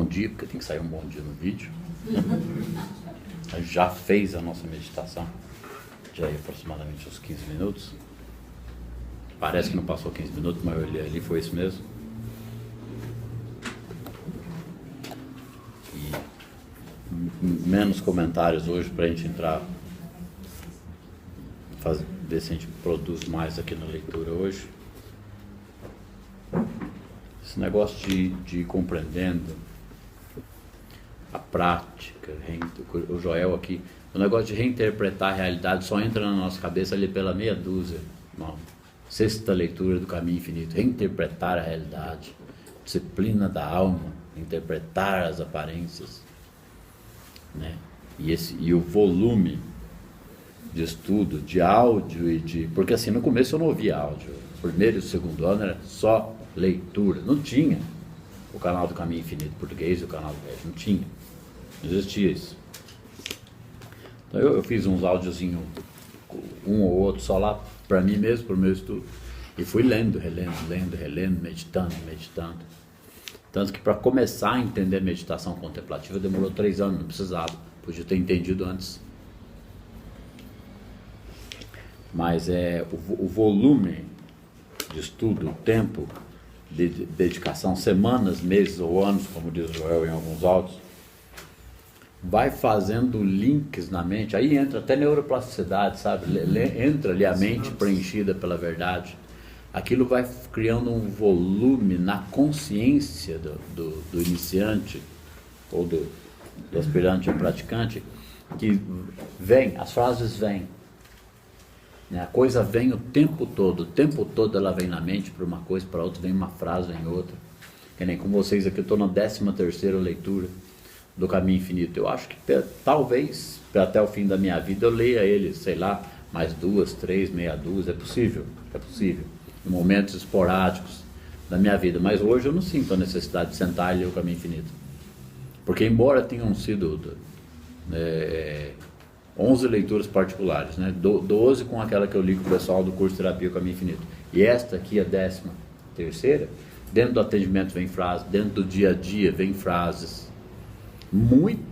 bom dia, porque tem que sair um bom dia no vídeo. Já fez a nossa meditação, já é aproximadamente uns 15 minutos. Parece que não passou 15 minutos, mas eu olhei ali, foi isso mesmo. E menos comentários hoje para a gente entrar, ver se a gente produz mais aqui na leitura hoje. Esse negócio de ir compreendendo a prática, o Joel aqui, o negócio de reinterpretar a realidade só entra na nossa cabeça ali pela meia dúzia, não. Sexta leitura do Caminho Infinito, reinterpretar a realidade, disciplina da alma, interpretar as aparências, né? E o volume de estudo, de áudio porque assim, no começo eu não ouvia áudio, o primeiro e o segundo ano era só leitura, não tinha o canal do Caminho Infinito português e o canal do Velho, não tinha, não existia isso. Então eu fiz uns áudiozinhos, um ou outro, só lá para mim mesmo, para o meu estudo, e fui lendo, relendo, meditando. Tanto que para começar a entender meditação contemplativa demorou 3 anos, não precisava, podia ter entendido antes. Mas o volume de estudo, o tempo de dedicação, semanas, meses ou anos, como diz o Joel em alguns áudios, vai fazendo links na mente, aí entra até neuroplasticidade, sabe? Entra ali a mente preenchida pela verdade. Aquilo vai criando um volume na consciência do iniciante ou do aspirante ou praticante, que vem, as frases vêm, né? A coisa vem o tempo todo ela vem na mente para uma coisa, para outra, vem uma frase, vem outra. Que nem com vocês aqui, eu estou na 13ª leitura do Caminho Infinito. Eu acho que talvez até o fim da minha vida eu leia ele, sei lá, mais 2, 3, meia dúzia, é possível, em momentos esporádicos da minha vida, mas hoje eu não sinto a necessidade de sentar e ler o Caminho Infinito, porque embora tenham sido 11 leituras particulares, né? 12 com aquela que eu li com o pessoal do curso de terapia o Caminho Infinito, e esta aqui, a 13ª, dentro do atendimento vem frases, dentro do dia a dia vem frases,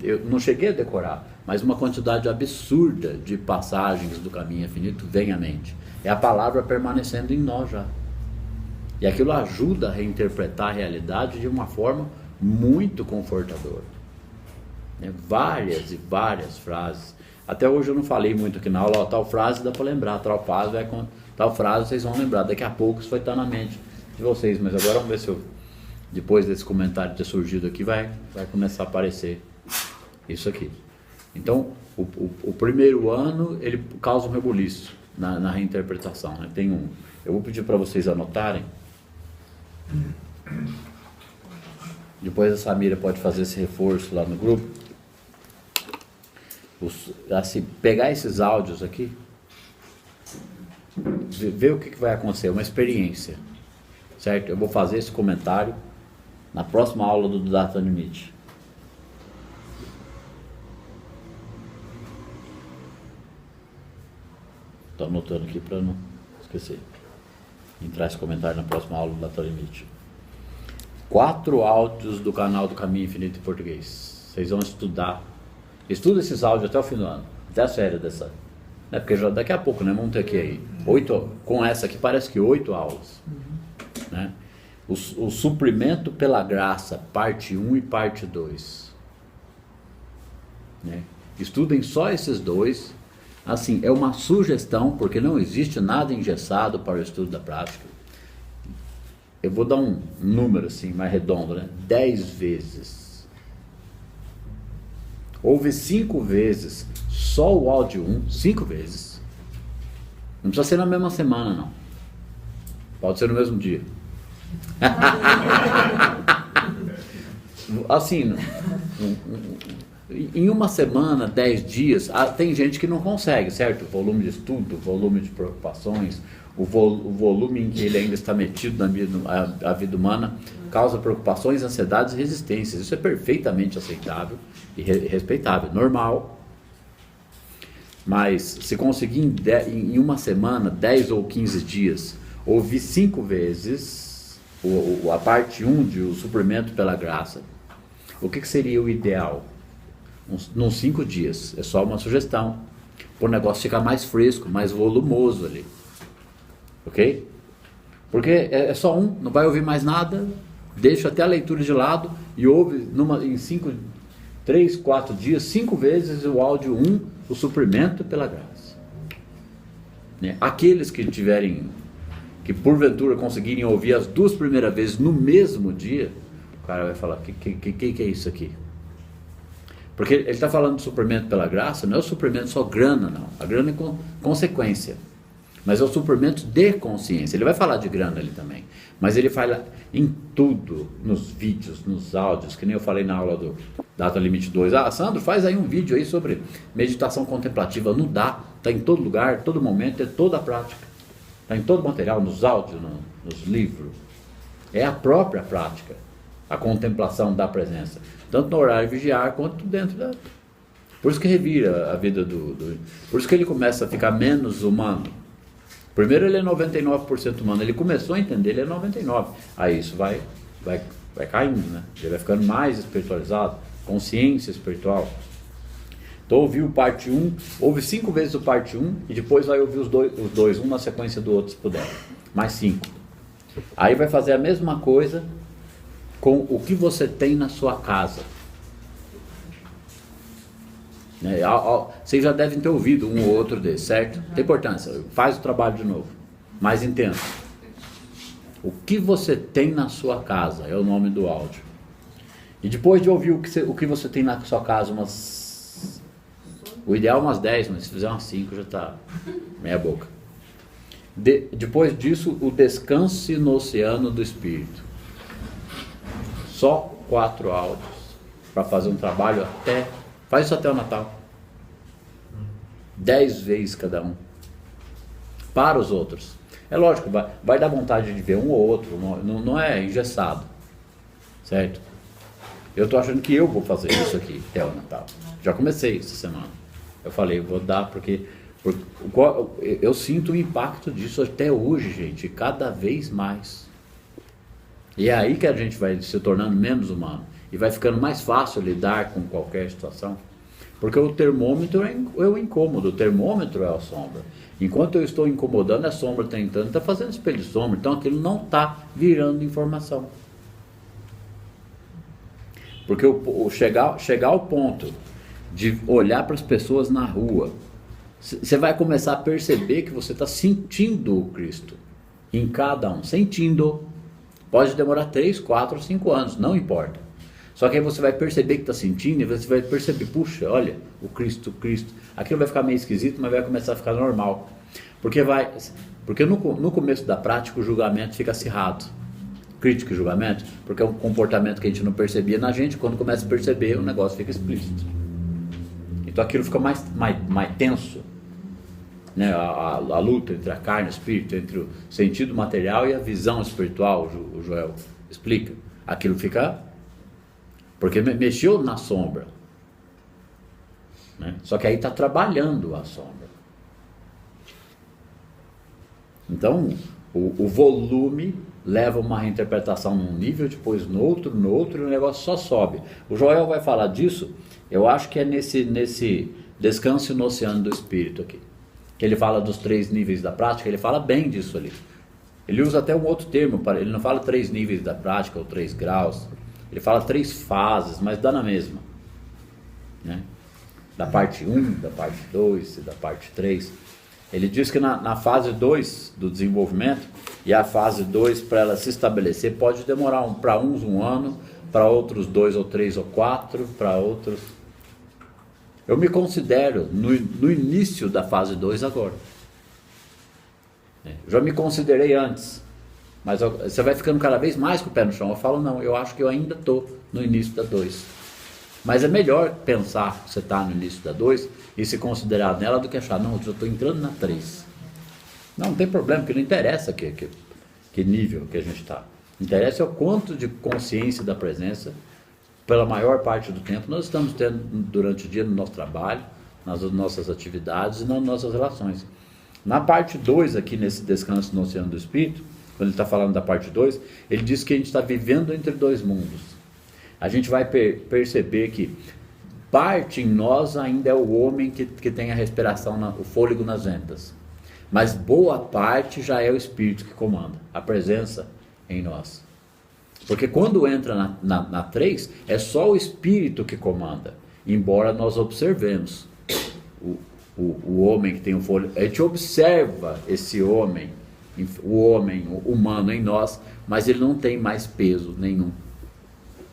eu não cheguei a decorar, mas uma quantidade absurda de passagens do Caminho Infinito vem à mente. É a palavra permanecendo em nós já. E aquilo ajuda a reinterpretar a realidade de uma forma muito confortadora. Né? Várias e várias frases. Até hoje eu não falei muito aqui na aula, tal frase dá para lembrar, tal frase vocês vão lembrar. Daqui a pouco isso vai estar na mente de vocês, mas agora vamos ver se depois desse comentário ter surgido aqui, vai começar a aparecer isso aqui. Então, o primeiro ano, ele causa um rebuliço na reinterpretação, né? Eu vou pedir para vocês anotarem. Depois a Samira pode fazer esse reforço lá no grupo. Assim, pegar esses áudios aqui, ver o que vai acontecer, uma experiência, certo? Eu vou fazer esse comentário na próxima aula do Data Limite. Estou anotando aqui para não esquecer. Entrar esse comentário na próxima aula do Data Limite. 4 áudios do canal do Caminho Infinito em português. Vocês vão estudar. Estuda esses áudios até o fim do ano. Até a série dessa. Né? Porque já daqui a pouco, né? Vamos ter aqui aí 8. Com essa aqui parece que 8 aulas. Né? O suprimento pela graça, parte 1 e parte 2. Né? Estudem só esses 2. Assim, é uma sugestão, porque não existe nada engessado para o estudo da prática. Eu vou dar um número assim, mais redondo, né? 10 vezes. Ouve 5 vezes só o áudio 1, 5 vezes. Não precisa ser na mesma semana, não. Pode ser no mesmo dia. Assim, em uma semana, 10 dias, tem gente que não consegue, certo? O volume de estudo, o volume de preocupações, o volume em que ele ainda está metido na vida humana, causa preocupações, ansiedades e resistências. Isso é perfeitamente aceitável e respeitável, normal. Mas se conseguir em uma semana, 10 ou 15 dias, ouvir 5 vezes a parte 1 de O Suprimento pela Graça, O que seria o ideal? Nos 5 dias. É só uma sugestão. Para o negócio ficar mais fresco, mais volumoso ali. Ok? Porque é só um, não vai ouvir mais nada, deixa até a leitura de lado e ouve em 3, 4 dias, 5 vezes o áudio 1, o suprimento pela graça. Né? Aqueles que porventura conseguirem ouvir as 2 primeiras vezes no mesmo dia, o cara vai falar, que é isso aqui? Porque ele está falando de suprimento pela graça, não é o suprimento só grana, não. A grana é consequência. Mas é o suprimento de consciência. Ele vai falar de grana ali também. Mas ele fala em tudo, nos vídeos, nos áudios, que nem eu falei na aula do Data Limite 2. Sandro, faz aí um vídeo aí sobre meditação contemplativa. Não dá, está em todo lugar, todo momento, é toda a prática. Está em todo o material, nos áudios, nos livros. É a própria prática, a contemplação da presença. Tanto no horário vigiar, quanto dentro da... Por isso que revira a vida Por isso que ele começa a ficar menos humano. Primeiro ele é 99% humano, ele começou a entender, ele é 99%. Aí isso vai caindo, né? Ele vai ficando mais espiritualizado, consciência espiritual. Então ouviu o parte 1, ouve 5 vezes o parte 1 e depois vai ouvir os dois, um na sequência do outro se puder. Mais 5. Aí vai fazer a mesma coisa com o que você tem na sua casa. Vocês já devem ter ouvido um ou outro desses, certo? Tem importância, faz o trabalho de novo, mais intenso. O que você tem na sua casa é o nome do áudio. E depois de ouvir o que você tem na sua casa, o ideal é umas 10, mas se fizer umas 5 já está meia boca. Depois disso, o descanse no oceano do Espírito. Só 4 áudios para fazer um trabalho faz isso até o Natal. 10 vezes cada um. Para os outros. É lógico, vai dar vontade de ver um ou outro, não é engessado. Certo? Eu estou achando que eu vou fazer isso aqui até o Natal. Já comecei essa semana. Eu falei, vou dar porque eu sinto o impacto disso até hoje, gente, cada vez mais. E é aí que a gente vai se tornando menos humano. E vai ficando mais fácil lidar com qualquer situação. Porque o termômetro é o incômodo, o termômetro é a sombra. Enquanto eu estou incomodando, a sombra está fazendo espelho de sombra, então aquilo não está virando informação. Porque chegar ao ponto de olhar para as pessoas na rua, você vai começar a perceber que você está sentindo o Cristo em cada um, sentindo. Pode demorar 3, 4, 5 anos, não importa. Só que aí você vai perceber que está sentindo e você vai perceber, puxa, olha, o Cristo. Aquilo vai ficar meio esquisito, mas vai começar a ficar normal. Porque no começo da prática o julgamento fica acirrado. Crítica e julgamento, porque é um comportamento que a gente não percebia na gente, quando começa a perceber o negócio fica explícito. Então aquilo fica mais tenso. Né? A luta entre a carne e o espírito, entre o sentido material e a visão espiritual, o Joel explica. Aquilo fica... Porque mexeu na sombra. Né? Só que aí está trabalhando a sombra. Então, o volume leva uma reinterpretação num nível, depois no outro, e o negócio só sobe. O Joel vai falar disso, eu acho que é nesse descanso no oceano do espírito aqui. Que ele fala dos 3 níveis da prática, ele fala bem disso ali. Ele usa até um outro termo, ele não fala 3 níveis da prática ou 3 graus. Ele fala 3 fases, mas dá na mesma. Né? Da parte 1, da parte 2 e da parte 3. Ele diz que na fase 2 do desenvolvimento, e a fase 2 para ela se estabelecer, pode demorar para uns 1 ano, para outros 2 ou 3 ou 4, para outros... Eu me considero no início da fase 2 agora. Já me considerei antes. Mas você vai ficando cada vez mais com o pé no chão. Eu falo, não, eu acho que eu ainda estou no início da 2. Mas é melhor pensar que você está no início da 2 e se considerar nela do que achar, não, eu estou entrando na 3. Não tem problema, porque não interessa que nível que a gente está. Interessa é o quanto de consciência da presença, pela maior parte do tempo, nós estamos tendo durante o dia no nosso trabalho, nas nossas atividades e nas nossas relações. Na parte 2 aqui, nesse descanso no oceano do Espírito, quando ele está falando da parte 2, ele diz que a gente está vivendo entre 2 mundos. a gente vai perceber que parte em nós ainda é o homem que tem a respiração, o fôlego nas ventas. Mas boa parte já é o Espírito que comanda, a presença em nós. Porque quando entra na 3, é só o Espírito que comanda. Embora nós observemos o homem que tem o fôlego, a gente observa esse homem, o homem humano em nós, mas ele não tem mais peso nenhum.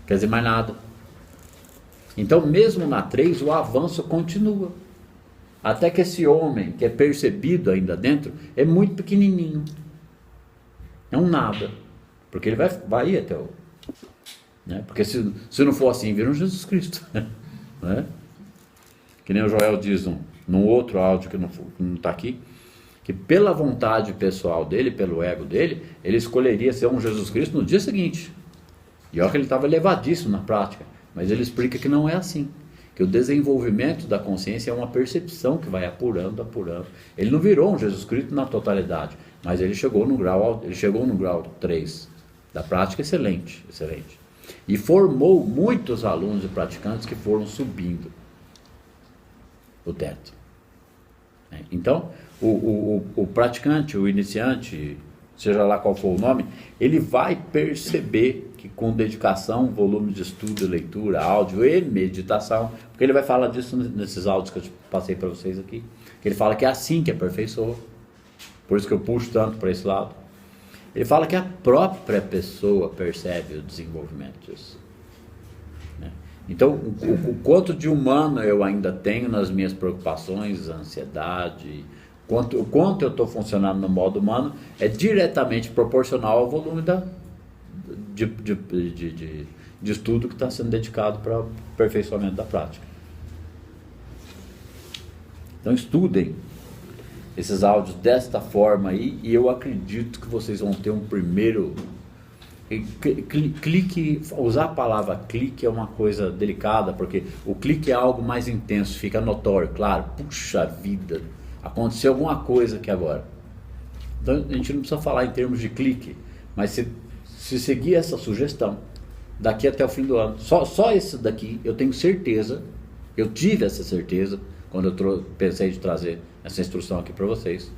Quer dizer, mais nada. Então, mesmo na 3, o avanço continua. Até que esse homem, que é percebido ainda dentro, é muito pequenininho. É um nada. Porque ele vai ir até o... Né? Porque se não for assim, vira um Jesus Cristo. Né? Que nem o Joel diz num outro áudio que não está aqui, que pela vontade pessoal dele, pelo ego dele, ele escolheria ser um Jesus Cristo no dia seguinte. E olha que ele estava elevadíssimo na prática. Mas ele explica que não é assim. Que o desenvolvimento da consciência é uma percepção que vai apurando. Ele não virou um Jesus Cristo na totalidade, mas ele chegou no grau 3 da prática excelente. E formou muitos alunos e praticantes que foram subindo o teto. Então, o praticante, o iniciante, seja lá qual for o nome, ele vai perceber que com dedicação, volume de estudo, leitura, áudio e meditação, porque ele vai falar disso nesses áudios que eu passei para vocês aqui, que ele fala que é assim que aperfeiçoa, por isso que eu puxo tanto para esse lado. Ele fala que a própria pessoa percebe o desenvolvimento disso. Então, o quanto de humano eu ainda tenho nas minhas preocupações, ansiedade, o quanto eu estou funcionando no modo humano, é diretamente proporcional ao volume de estudo que está sendo dedicado para o aperfeiçoamento da prática. Então estudem esses áudios desta forma aí, e eu acredito que vocês vão ter um primeiro... Clique, usar a palavra clique é uma coisa delicada, porque o clique é algo mais intenso, fica notório, claro, puxa vida, aconteceu alguma coisa aqui agora. Então a gente não precisa falar em termos de clique, mas se seguir essa sugestão, daqui até o fim do ano, só esse daqui, eu tenho certeza, eu tive essa certeza, quando eu pensei de trazer essa instrução aqui para vocês,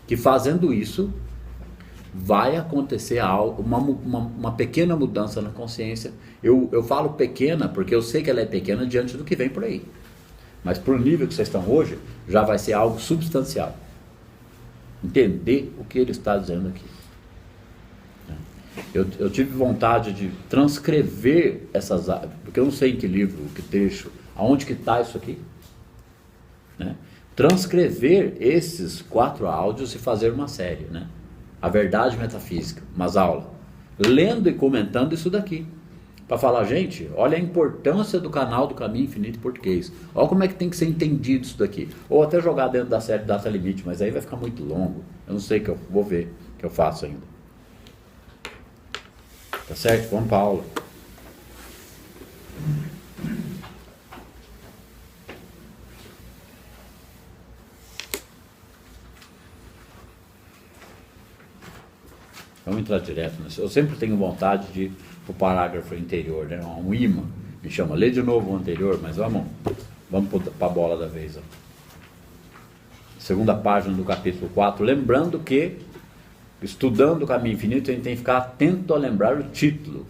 que fazendo isso, vai acontecer algo, uma pequena mudança na consciência. Eu falo pequena, porque eu sei que ela é pequena diante do que vem por aí. Mas para o nível que vocês estão hoje, já vai ser algo substancial. Entender o que ele está dizendo aqui. Eu tive vontade de transcrever essas... Porque eu não sei em que livro, que trecho, aonde que está isso aqui. Né? Transcrever esses 4 áudios e fazer uma série, né? A verdade metafísica, umas aulas, lendo e comentando isso daqui, para falar, gente, olha a importância do canal do Caminho Infinito em Português, olha como é que tem que ser entendido isso daqui, ou até jogar dentro da série Data Limite, mas aí vai ficar muito longo, eu não sei, que eu vou ver, que eu faço ainda. Tá certo? Vamos para a aula. Vamos entrar direto nisso. Eu sempre tenho vontade de ir para o parágrafo anterior, né? Um imã me chama, lê de novo o anterior, mas vamos para a bola da vez. Ó. Segunda página do capítulo 4, lembrando que, estudando o Caminho Infinito, a gente tem que ficar atento a lembrar o título.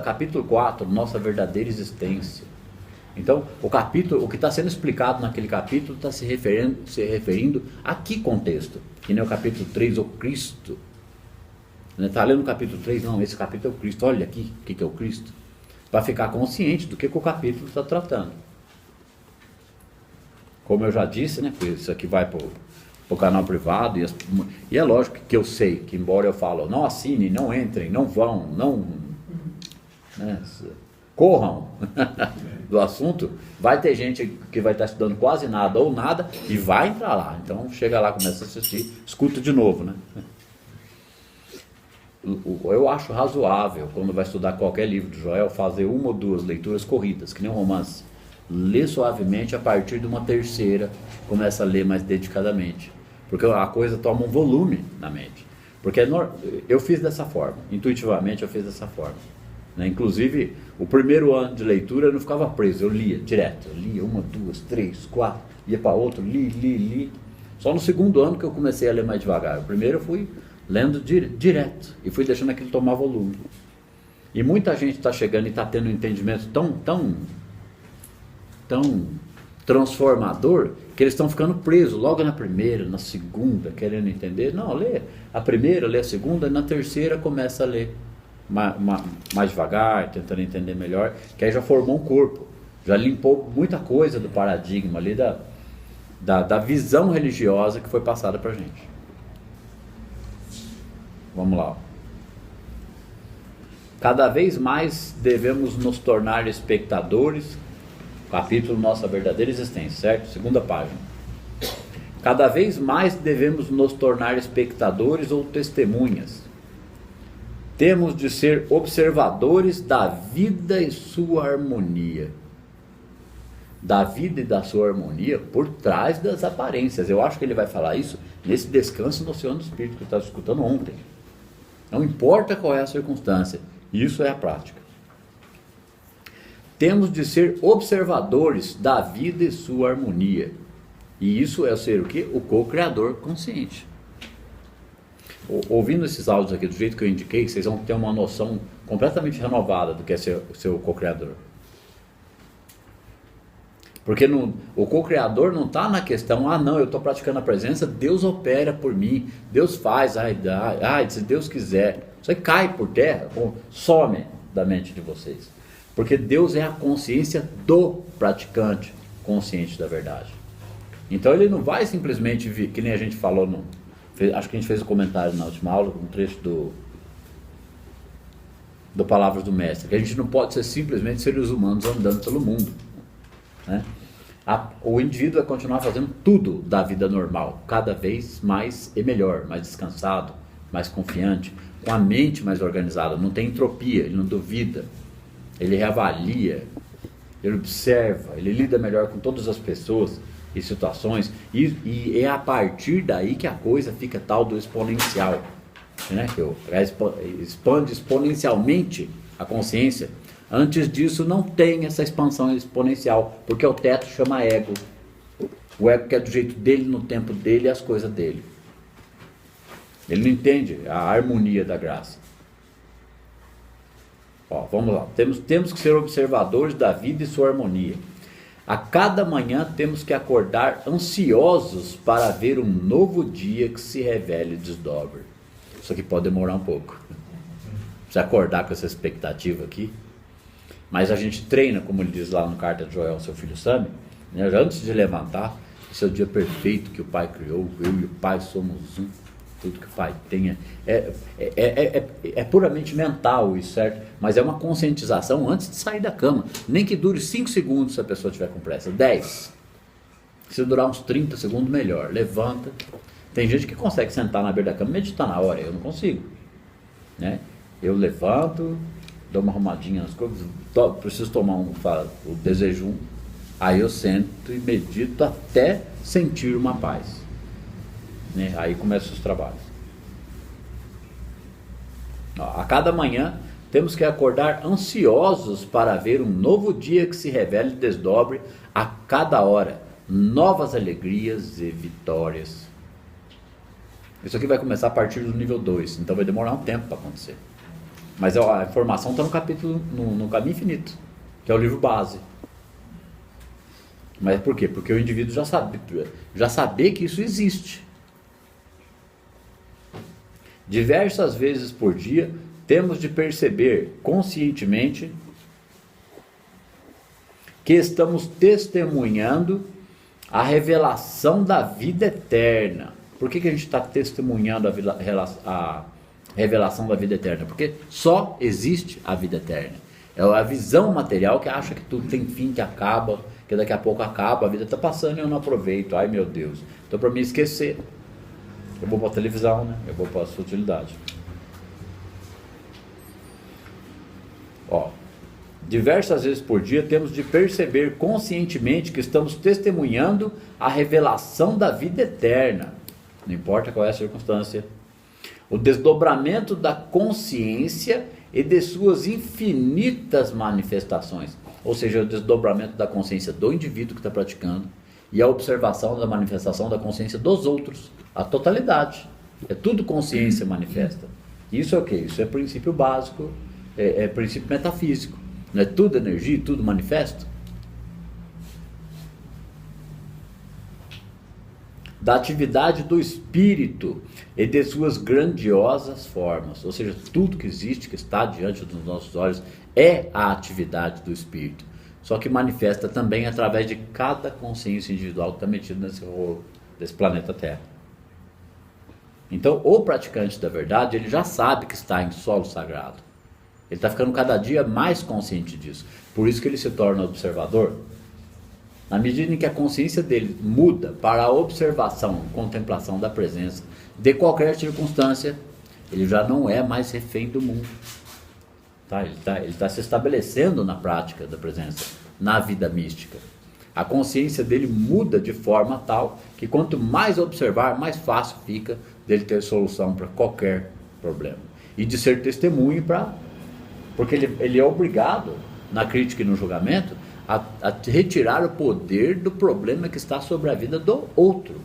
Capítulo 4, nossa verdadeira existência. Então, o que está sendo explicado naquele capítulo está se referindo a que contexto? Que nem o capítulo 3, o Cristo. Está lendo o capítulo 3, não, esse capítulo é o Cristo, olha aqui o que é o Cristo, para ficar consciente do que o capítulo está tratando. Como eu já disse, né, isso aqui vai para o canal privado, e é lógico que eu sei que, embora eu falo, não assinem, não entrem, não vão, não, né, corram do assunto, vai ter gente que vai estar estudando quase nada ou nada, e vai entrar lá, então chega lá, começa a assistir, escuta de novo, né? Eu acho razoável, quando vai estudar qualquer livro de Joel, fazer 1 ou 2 leituras corridas, que nem um romance. Lê suavemente, a partir de uma terceira, começa a ler mais dedicadamente. Porque a coisa toma um volume na mente. Porque eu fiz dessa forma, intuitivamente eu fiz dessa forma. né? Inclusive, o primeiro ano de leitura eu não ficava preso, eu lia direto. Eu lia 1, 2, 3, 4, ia para outro, li. Só no segundo ano que eu comecei a ler mais devagar. O primeiro eu fui lendo direto e fui deixando aquilo tomar volume. E muita gente está chegando e está tendo um entendimento tão transformador, que eles estão ficando presos logo na primeira, na segunda, querendo entender. Não, lê a primeira, lê a segunda, e na terceira começa a ler mais devagar, tentando entender melhor, que aí já formou um corpo, já limpou muita coisa do paradigma ali, da visão religiosa que foi passada para a gente. Vamos lá. Cada vez mais devemos nos tornar espectadores, capítulo Nossa Verdadeira Existência, certo? Segunda página. Cada vez mais devemos nos tornar espectadores ou testemunhas. Temos de ser observadores da vida e sua harmonia. Da vida e da sua harmonia por trás das aparências. Eu acho que ele vai falar isso nesse Descanso no Oceano do Espírito que eu estava escutando ontem. Não importa qual é a circunstância, isso é a prática. Temos de ser observadores da vida e sua harmonia. E isso é ser o quê? O co-criador consciente. Ouvindo esses áudios aqui do jeito que eu indiquei, vocês vão ter uma noção completamente renovada do que é ser o co-criador. Porque o co-criador não está na questão, não, eu estou praticando a presença, Deus opera por mim, Deus faz, se Deus quiser. Isso aí cai por terra, some da mente de vocês. Porque Deus é a consciência do praticante consciente da verdade. Então ele não vai simplesmente, que nem a gente falou, acho que a gente fez um comentário na última aula, um trecho do Palavras do Mestre, que a gente não pode ser simplesmente seres humanos andando pelo mundo, né? O indivíduo vai continuar fazendo tudo da vida normal, cada vez mais e melhor, mais descansado, mais confiante, com a mente mais organizada, não tem entropia, ele não duvida, ele reavalia, ele observa, ele lida melhor com todas as pessoas e situações, e é a partir daí que a coisa fica tal do exponencial, né? Que expande exponencialmente a consciência. Antes disso não tem essa expansão exponencial, porque o teto chama ego. O ego quer do jeito dele, no tempo dele e as coisas dele. Ele não entende a harmonia da graça. Vamos lá. Temos que ser observadores da vida e sua harmonia. A cada manhã temos que acordar ansiosos para ver um novo dia que se revele e desdobre. Isso aqui pode demorar um pouco. Precisa acordar com essa expectativa aqui. Mas a gente treina, como ele diz lá no Carta de Joel, seu filho Sami, né, antes de levantar, esse é o dia perfeito que o Pai criou, eu e o Pai somos um, tudo que o Pai tem é puramente mental isso, certo? Mas é uma conscientização antes de sair da cama, nem que dure 5 segundos se a pessoa tiver com pressa, 10, se durar uns 30 segundos melhor, levanta. Tem gente que consegue sentar na beira da cama e meditar na hora, eu não consigo, né? Eu levanto, dou uma arrumadinha nas coisas, preciso tomar o desejum, aí eu sento e medito até sentir uma paz, né? Aí começam os trabalhos. A cada manhã temos que acordar ansiosos para ver um novo dia que se revele e desdobre a cada hora, novas alegrias e vitórias. Isso aqui vai começar a partir do nível 2, então vai demorar um tempo para acontecer. Mas a informação está no capítulo, no Caminho Infinito, que é o livro base. Mas por quê? Porque o indivíduo já sabe que isso existe. Diversas vezes por dia, temos de perceber conscientemente que estamos testemunhando a revelação da vida eterna. Por que a gente está testemunhando a revelação da vida eterna? Porque só existe a vida eterna. É a visão material que acha que tudo tem fim, que acaba, que daqui a pouco acaba, a vida está passando e eu não aproveito. Ai meu Deus, então para me esquecer, eu vou para a televisão, né? Eu vou para a futilidade. Diversas vezes por dia temos de perceber conscientemente que estamos testemunhando a revelação da vida eterna, não importa qual é a circunstância. O desdobramento da consciência e de suas infinitas manifestações. Ou seja, o desdobramento da consciência do indivíduo que está praticando e a observação da manifestação da consciência dos outros. A totalidade. É tudo consciência manifesta. Isso é o quê? Isso é princípio básico, é princípio metafísico. Não é tudo energia e tudo manifesto? Da atividade do espírito e de suas grandiosas formas. Ou seja, tudo que existe, que está diante dos nossos olhos, é a atividade do espírito. Só que manifesta também através de cada consciência individual que está metido nesse rolo desse planeta Terra. Então, o praticante da verdade, ele já sabe que está em solo sagrado. Ele está ficando cada dia mais consciente disso. Por isso que ele se torna observador. Na medida em que a consciência dele muda para a observação, contemplação da presença de qualquer circunstância, ele já não é mais refém do mundo. Tá? Ele tá se estabelecendo na prática da presença, na vida mística. A consciência dele muda de forma tal que quanto mais observar, mais fácil fica dele ter solução para qualquer problema. E de ser testemunho porque ele é obrigado, na crítica e no julgamento, a retirar o poder do problema que está sobre a vida do outro.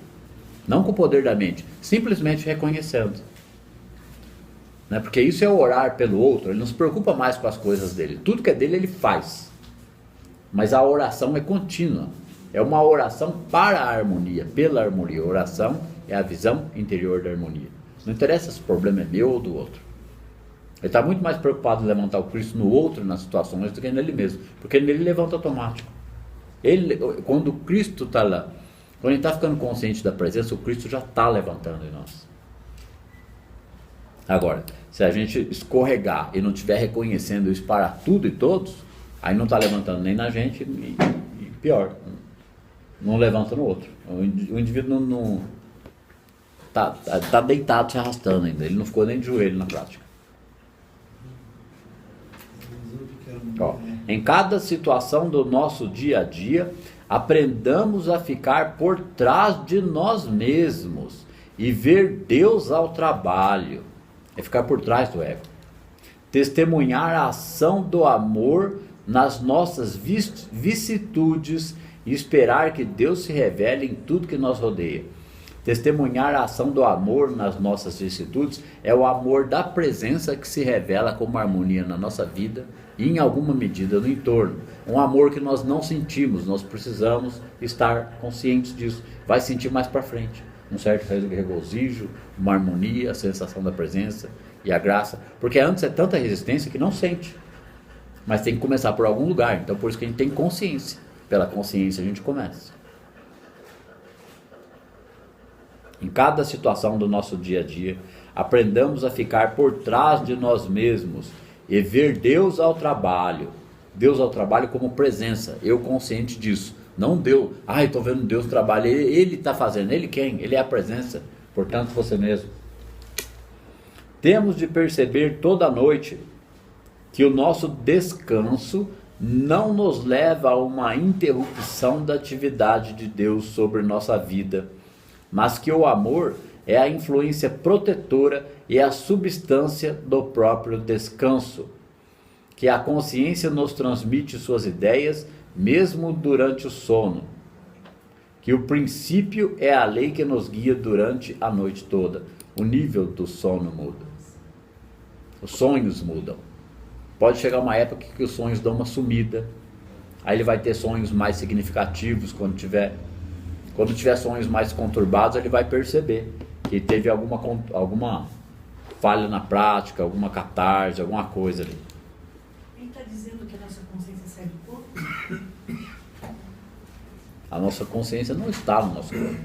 Não com o poder da mente, simplesmente reconhecendo. Né? Porque isso é orar pelo outro, ele não se preocupa mais com as coisas dele. Tudo que é dele ele faz. Mas a oração é contínua. É uma oração para a harmonia, pela harmonia. A oração é a visão interior da harmonia. Não interessa se o problema é meu ou do outro. Ele está muito mais preocupado em levantar o Cristo no outro, nas situações, do que nele mesmo. Porque nele levanta automático. Quando o Cristo está lá, quando ele está ficando consciente da presença, o Cristo já está levantando em nós. Agora, se a gente escorregar e não estiver reconhecendo isso para tudo e todos, aí não está levantando nem na gente e pior, não levanta no outro. O indivíduo não está deitado se arrastando ainda, ele não ficou nem de joelho na prática. Ó, em cada situação do nosso dia a dia, aprendamos a ficar por trás de nós mesmos e ver Deus ao trabalho. É ficar por trás do ego. Testemunhar a ação do amor nas nossas vicissitudes e esperar que Deus se revele em tudo que nos rodeia. Testemunhar a ação do amor nas nossas vicissitudes é o amor da presença que se revela como harmonia na nossa vida e em alguma medida no entorno. Um amor que nós não sentimos, nós precisamos estar conscientes disso. Vai sentir mais para frente. Um certo regozijo, uma harmonia, a sensação da presença e a graça. Porque antes é tanta resistência que não sente. Mas tem que começar por algum lugar. Então por isso que a gente tem consciência. Pela consciência a gente começa. Em cada situação do nosso dia a dia, aprendamos a ficar por trás de nós mesmos e ver Deus ao trabalho. Deus ao trabalho como presença, eu consciente disso. Não Deus, estou vendo Deus trabalhar, Ele está fazendo. Ele quem? Ele é a presença, portanto você mesmo. Temos de perceber toda noite que o nosso descanso não nos leva a uma interrupção da atividade de Deus sobre nossa vida, mas que o amor é a influência protetora e a substância do próprio descanso, que a consciência nos transmite suas ideias mesmo durante o sono, que o princípio é a lei que nos guia durante a noite toda. O nível do sono muda, os sonhos mudam. Pode chegar uma época que os sonhos dão uma sumida, aí ele vai ter sonhos mais significativos. Quando tiver sonhos mais conturbados, ele vai perceber que teve alguma falha na prática, alguma catarse, alguma coisa ali. Ele está dizendo que a nossa consciência sai do corpo? A nossa consciência não está no nosso corpo.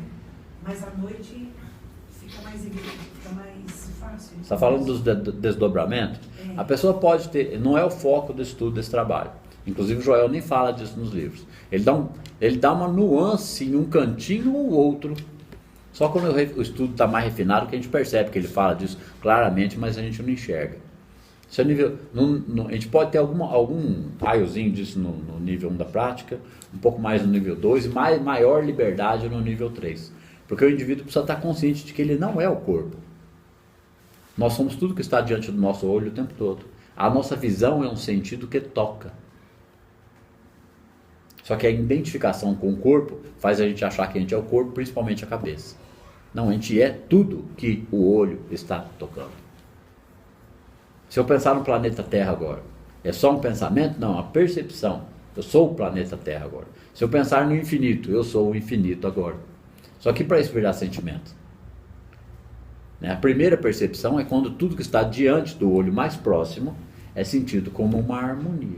Mas à noite fica mais evidente, fica mais fácil. Você está falando do desdobramento? A pessoa pode ter, não é o foco do estudo desse trabalho. Inclusive o Joel nem fala disso nos livros. Ele dá uma nuance em um cantinho ou outro. Só quando o estudo está mais refinado que a gente percebe que ele fala disso claramente, mas a gente não enxerga. Isso é nível, a gente pode ter algum raiozinho disso no nível 1 da prática, um pouco mais no nível 2 e maior liberdade no nível 3. Porque o indivíduo precisa estar consciente de que ele não é o corpo. Nós somos tudo que está diante do nosso olho o tempo todo. A nossa visão é um sentido que toca. Só que a identificação com o corpo faz a gente achar que a gente é o corpo, principalmente a cabeça. Não, a gente é tudo que o olho está tocando. Se eu pensar no planeta Terra agora, é só um pensamento? Não, a percepção. Eu sou o planeta Terra agora. Se eu pensar no infinito, eu sou o infinito agora. Só que para isso virar sentimento. A primeira percepção é quando tudo que está diante do olho mais próximo é sentido como uma harmonia.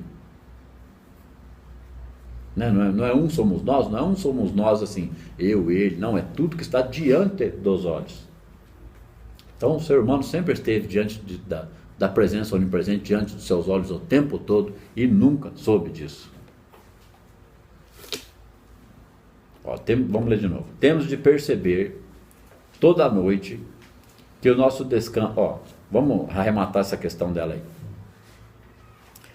Não é um somos nós, não é um somos nós assim, eu, ele, não, é tudo que está diante dos olhos. Então o ser humano sempre esteve diante da presença onipresente, diante dos seus olhos o tempo todo e nunca soube disso. Vamos ler de novo. Temos de perceber toda noite que o nosso descanso... vamos arrematar essa questão dela aí.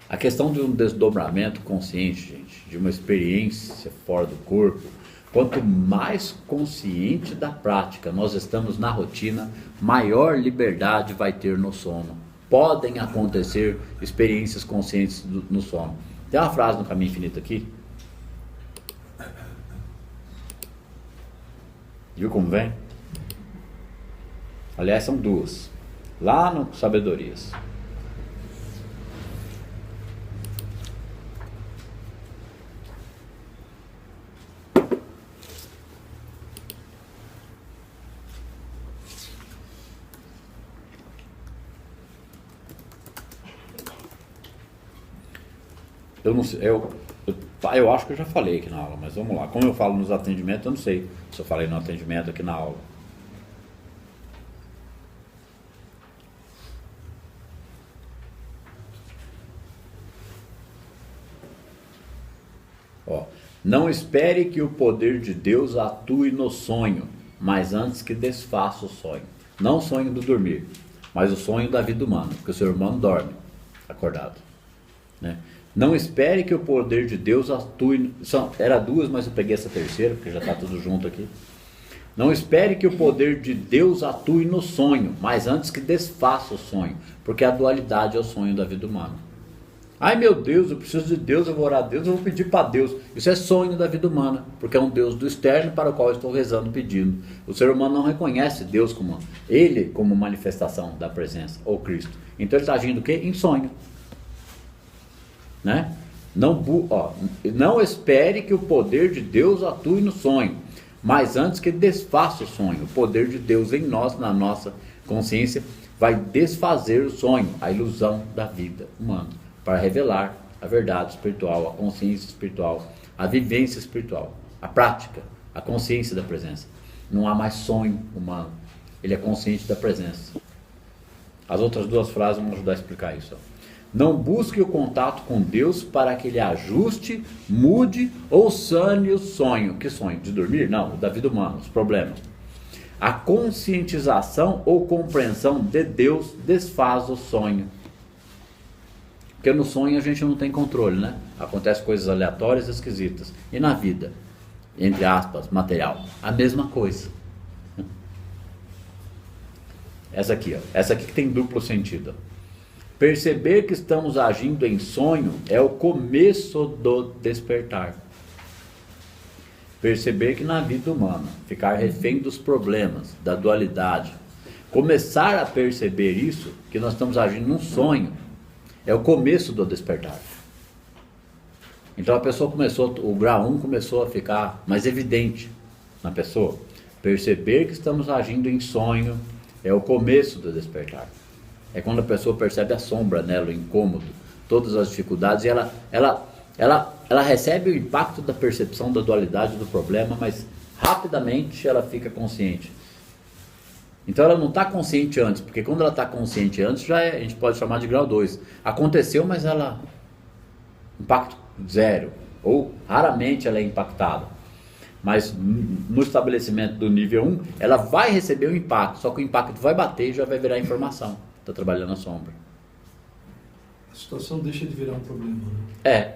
A questão de um desdobramento consciente, gente, de uma experiência fora do corpo, quanto mais consciente da prática nós estamos na rotina, maior liberdade vai ter no sono. Podem acontecer experiências conscientes no sono. Tem uma frase no Caminho Infinito aqui. Viu como vem? Aliás, são duas. Lá no Sabedorias. Eu não sei, eu acho que eu já falei aqui na aula, mas vamos lá. Como eu falo nos atendimentos, eu não sei se eu falei no atendimento aqui na aula. Não espere que o poder de Deus atue no sonho, mas antes que desfaça o sonho. Não o sonho do dormir, mas o sonho da vida humana, porque o ser humano dorme acordado, né? Não espere que o poder de Deus atue... Era duas, mas eu peguei essa terceira, porque já está tudo junto aqui. Não espere que o poder de Deus atue no sonho, mas antes que desfaça o sonho, porque a dualidade é o sonho da vida humana. Ai meu Deus, eu preciso de Deus, eu vou orar a Deus, eu vou pedir para Deus. Isso é sonho da vida humana, porque é um Deus do externo para o qual eu estou rezando, pedindo. O ser humano não reconhece Deus como ele, como manifestação da presença, ou Cristo. Então ele está agindo o quê? Em sonho. Né? Não espere que o poder de Deus atue no sonho, mas antes que desfaça o sonho. O poder de Deus em nós, na nossa consciência, vai desfazer o sonho, a ilusão da vida humana, para revelar a verdade espiritual, a consciência espiritual, a vivência espiritual, a prática, a consciência da presença. Não há mais sonho humano, ele é consciente da presença. As outras duas frases vão ajudar a explicar isso. Não busque o contato com Deus para que ele ajuste, mude ou sane o sonho. Que sonho? De dormir? Não, da vida humana, os problemas. A conscientização ou compreensão de Deus desfaz o sonho. Porque no sonho a gente não tem controle, né? Acontecem coisas aleatórias e esquisitas. E na vida, entre aspas, material, a mesma coisa. Essa aqui que tem duplo sentido. Perceber que estamos agindo em sonho é o começo do despertar. Perceber que na vida humana, ficar refém dos problemas, da dualidade, começar a perceber isso, que nós estamos agindo num sonho, é o começo do despertar. Então a pessoa o grau 1 começou a ficar mais evidente na pessoa. Perceber que estamos agindo em sonho é o começo do despertar. É quando a pessoa percebe a sombra nela, o incômodo, todas as dificuldades, e ela recebe o impacto da percepção da dualidade do problema, mas rapidamente ela fica consciente. Então ela não está consciente antes, porque quando ela está consciente antes, a gente pode chamar de grau 2. Aconteceu, mas ela... impacto zero, ou raramente ela é impactada. Mas no estabelecimento do nível 1, ela vai receber o impacto, só que o impacto vai bater e já vai virar informação. Está trabalhando a sombra. A situação deixa de virar um problema, né?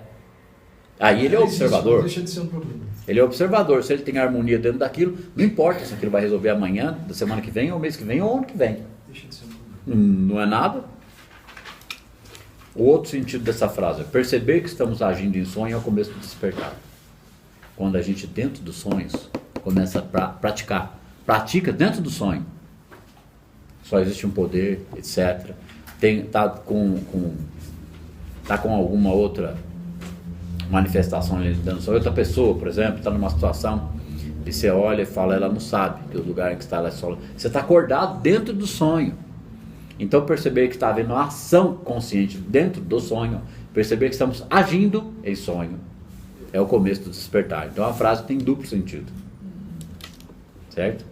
Aí ele é observador. Deixa de ser um problema. Ele é observador. Se ele tem harmonia dentro daquilo, não importa se aquilo vai resolver amanhã, da semana que vem, ou mês que vem, ou ano que vem. Deixa de ser um problema. Não é nada. O outro sentido dessa frase é perceber que estamos agindo em sonho é o começo do despertar. Quando a gente, dentro dos sonhos, começa a praticar. Pratica dentro do sonho. Só existe um poder, etc. Tá com alguma outra manifestação ali dentro do sonho. Outra pessoa, por exemplo, está numa situação e você olha e fala, ela não sabe que o lugar em que está ela é só. Você está acordado dentro do sonho. Então perceber que está havendo uma ação consciente dentro do sonho, perceber que estamos agindo em sonho, é o começo do despertar. Então a frase tem duplo sentido. Certo?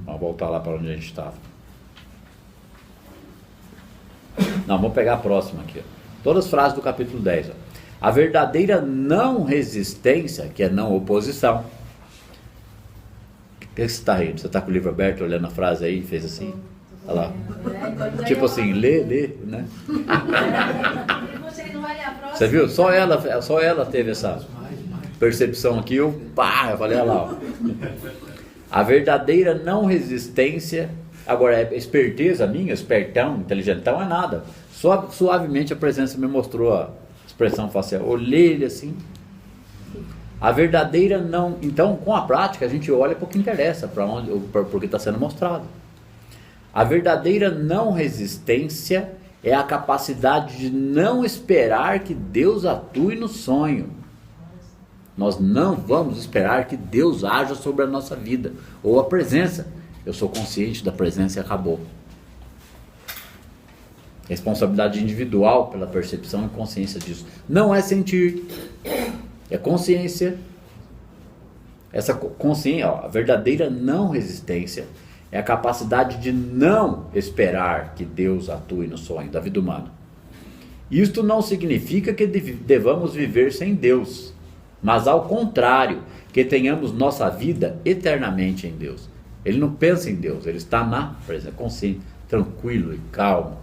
Vamos voltar lá para onde a gente estava. Não, vamos pegar a próxima aqui. Todas as frases do capítulo 10. Ó. A verdadeira não resistência, que é não oposição. O que você está rindo? Você está com o livro aberto, olhando a frase aí, fez assim? Olha lá. Tipo assim, lê, né? Você viu? Só ela teve essa percepção aqui. Eu falei, olha lá. Ó. A verdadeira não resistência. Agora, esperteza minha, espertão, inteligentão, é nada. Suavemente a presença me mostrou a expressão facial. Olhei ele assim. A verdadeira não. Então, com a prática, a gente olha para o que interessa, para o que está sendo mostrado. A verdadeira não resistência é a capacidade de não esperar que Deus atue no sonho. Nós não vamos esperar que Deus haja sobre a nossa vida, ou a presença. Eu sou consciente da presença e acabou. Responsabilidade individual pela percepção e consciência disso. Não é sentir, é consciência. Essa consciência, a verdadeira não resistência é a capacidade de não esperar que Deus atue no sonho da vida humana. Isto não significa que devamos viver sem Deus, mas ao contrário, que tenhamos nossa vida eternamente em Deus. Ele não pensa em Deus, ele está na presença, consciente, tranquilo e calmo.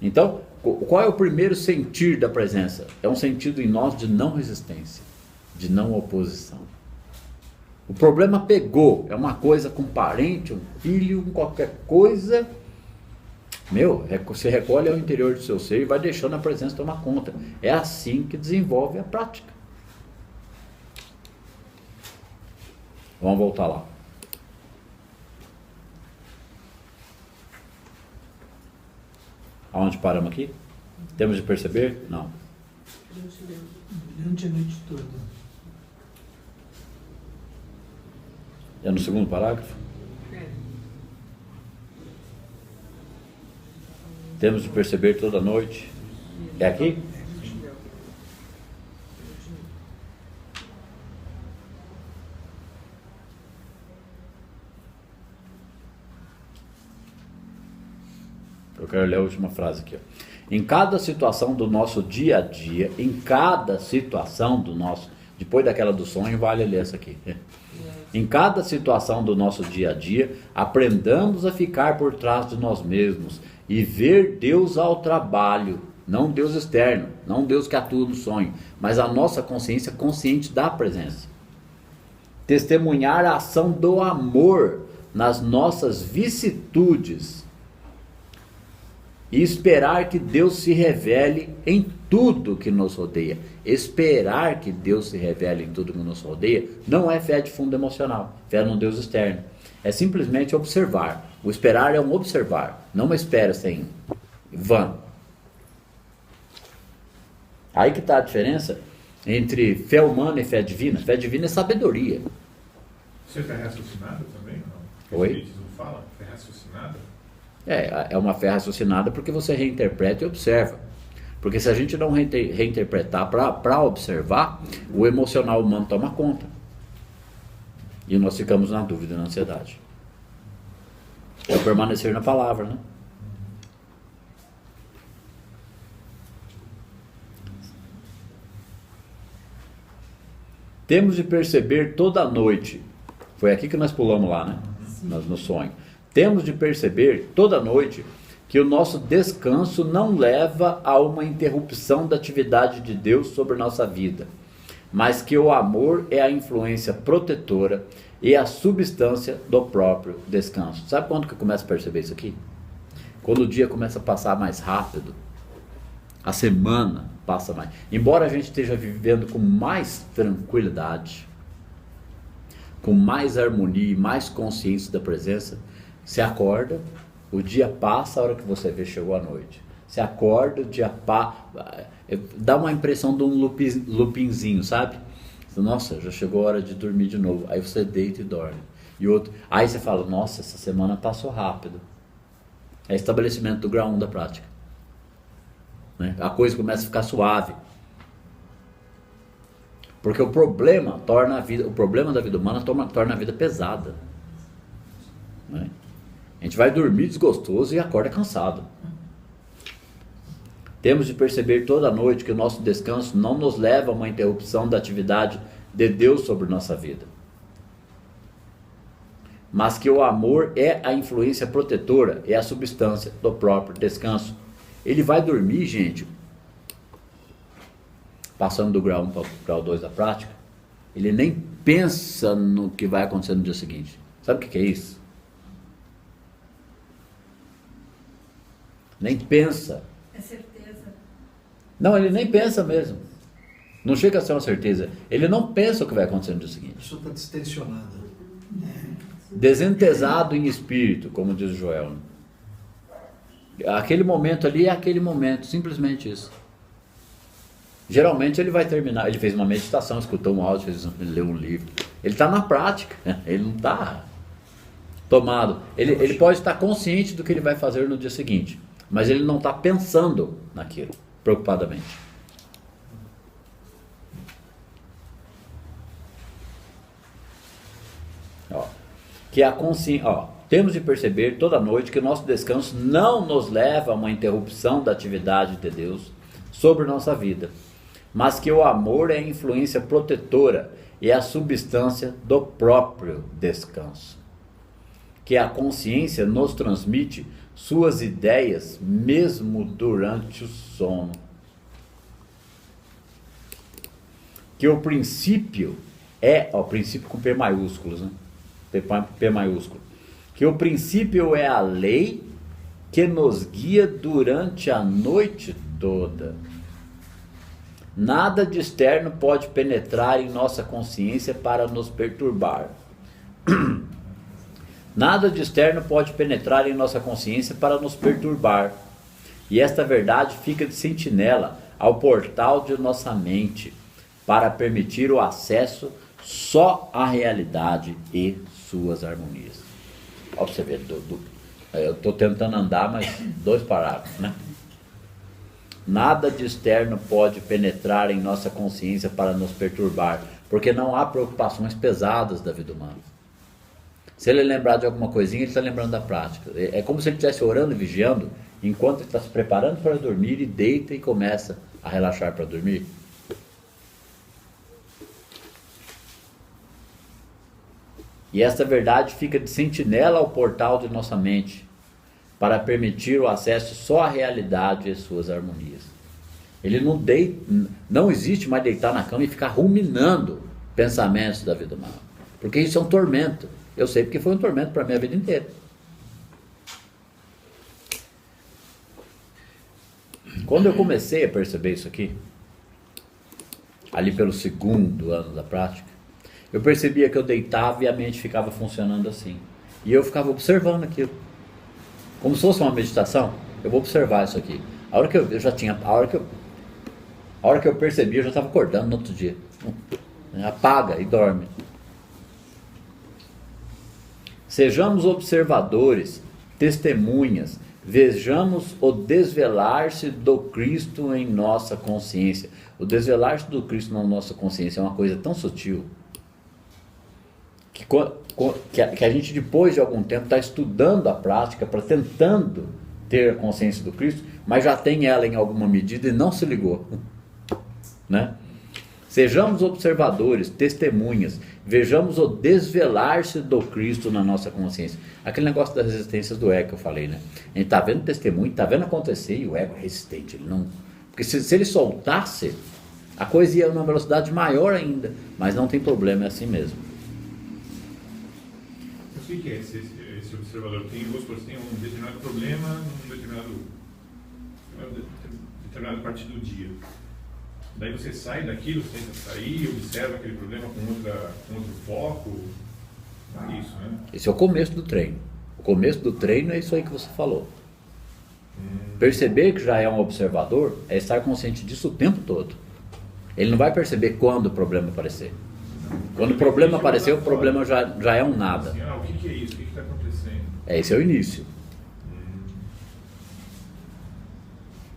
Então, qual é o primeiro sentir da presença? É um sentido em nós de não resistência, de não oposição. O problema pegou, é uma coisa com um parente, um filho, qualquer coisa. Você recolhe ao interior do seu ser e vai deixando a presença tomar conta. É assim que desenvolve a prática. Vamos voltar lá. Aonde paramos aqui? Temos de perceber? Não. Durante a noite toda. É no segundo parágrafo? Temos de perceber toda noite. É aqui? Eu quero ler a última frase aqui. Ó. Em cada situação do nosso dia a dia, depois daquela do sonho, vale ler essa aqui. Em cada situação do nosso dia a dia, aprendamos a ficar por trás de nós mesmos e ver Deus ao trabalho, não Deus externo, não Deus que atua no sonho, mas a nossa consciência consciente da presença. Testemunhar a ação do amor nas nossas vicissitudes e esperar que Deus se revele em tudo que nos rodeia. Esperar que Deus se revele em tudo que nos rodeia não é fé de fundo emocional, fé num Deus externo. É simplesmente observar. O esperar é um observar, não uma espera sem vã. Aí que está a diferença entre fé humana e fé divina. Fé divina é sabedoria. Você é fé raciocinada também? Não? Oi? O Espiritismo fala fé raciocinada? É uma fé raciocinada porque você reinterpreta e observa. Porque se a gente não reinterpretar para observar, o emocional humano toma conta. E nós ficamos na dúvida e na ansiedade. É o permanecer na palavra, né? Temos de perceber toda noite. Foi aqui que nós pulamos lá, né? No sonho. Temos de perceber toda noite que o nosso descanso não leva a uma interrupção da atividade de Deus sobre a nossa vida, mas que o amor é a influência protetora e a substância do próprio descanso. Sabe quando que eu começo a perceber isso aqui? Quando o dia começa a passar mais rápido A semana passa mais. Embora a gente esteja vivendo com mais tranquilidade, com mais harmonia e mais consciência da presença, você acorda, o dia passa, a hora que você vê chegou a noite. Você acorda, o dia passa, dá uma impressão de um lupinzinho, sabe? Nossa, já chegou a hora de dormir de novo. Aí você deita e dorme. E outro, aí você fala, nossa, essa semana passou rápido. É estabelecimento do grau 1 da prática, né? A coisa começa a ficar suave. Porque o problema da vida humana torna a vida pesada, né? A gente vai dormir desgostoso e acorda cansado. Temos de perceber toda noite que o nosso descanso não nos leva a uma interrupção da atividade de Deus sobre nossa vida, mas que o amor é a influência protetora, é a substância do próprio descanso. Ele vai dormir, gente, passando do grau 1 para o grau 2 da prática, ele nem pensa no que vai acontecer no dia seguinte. Sabe o que é isso? Nem pensa. É certeza. Não, ele nem pensa mesmo. Não chega a ser uma certeza. Ele não pensa o que vai acontecer no dia A seguinte. pessoa está distensionada. Desentesado em espírito, como diz o Joel. Aquele momento ali é aquele momento, simplesmente isso. Geralmente ele vai terminar, ele fez uma meditação, escutou um áudio, leu um livro. Ele está na prática, ele não está tomado. Ele pode estar consciente do que ele vai fazer no dia seguinte, mas ele não está pensando naquilo, preocupadamente. Que a consciência, temos de perceber toda noite que o nosso descanso não nos leva a uma interrupção da atividade de Deus sobre nossa vida, mas que o amor é a influência protetora e a substância do próprio descanso. Que a consciência nos transmite suas ideias mesmo durante o sono. Que o princípio é, o princípio com P maiúsculos, né? P maiúsculo. Que o princípio é a lei que nos guia durante a noite toda. Nada de externo pode penetrar em nossa consciência para nos perturbar. Nada de externo pode penetrar em nossa consciência para nos perturbar. E esta verdade fica de sentinela ao portal de nossa mente, para permitir o acesso só à realidade e suas harmonias. Olha pra você ver, eu estou tentando andar, mas 2 parágrafos, né? Nada de externo pode penetrar em nossa consciência para nos perturbar, porque não há preocupações pesadas da vida humana. Se ele lembrar de alguma coisinha, ele está lembrando da prática. É como se ele estivesse orando e vigiando, enquanto ele está se preparando para dormir, e deita e começa a relaxar para dormir. E esta verdade fica de sentinela ao portal de nossa mente, para permitir o acesso só à realidade e suas harmonias. Ele não existe mais deitar na cama e ficar ruminando pensamentos da vida humana, porque isso é um tormento. Eu sei porque foi um tormento para a minha vida inteira. Quando eu comecei a perceber isso aqui, ali pelo 2º ano da prática, eu percebia que eu deitava e a mente ficava funcionando assim. E eu ficava observando aquilo. Como se fosse uma meditação, eu vou observar isso aqui. A hora que eu percebi, eu já estava acordando no outro dia. Apaga e dorme. Sejamos observadores, testemunhas, vejamos o desvelar-se do Cristo em nossa consciência. O desvelar-se do Cristo na nossa consciência é uma coisa tão sutil, que a gente, depois de algum tempo, está estudando a prática, tentando ter a consciência do Cristo, mas já tem ela em alguma medida e não se ligou, né? Sejamos observadores, testemunhas, vejamos o desvelar-se do Cristo na nossa consciência. Aquele negócio das resistências do ego que eu falei, né? A gente está vendo testemunho, está vendo acontecer, e o ego é resistente. Ele não... Porque se ele soltasse, a coisa ia numa velocidade maior ainda, mas não tem problema, é assim mesmo. O que é esse observador? Tem um determinado problema, um determinado determinada parte do dia. Daí você sai daquilo, você tenta sair, observa aquele problema com outro foco. É isso, né? Esse é o começo do treino. O começo do treino é isso aí que você falou. Perceber que já é um observador é estar consciente disso o tempo todo. Ele não vai perceber quando o problema aparecer. Quando o problema aparecer, o problema já é um nada. Assim, o que é isso? O que está acontecendo? Esse é o início.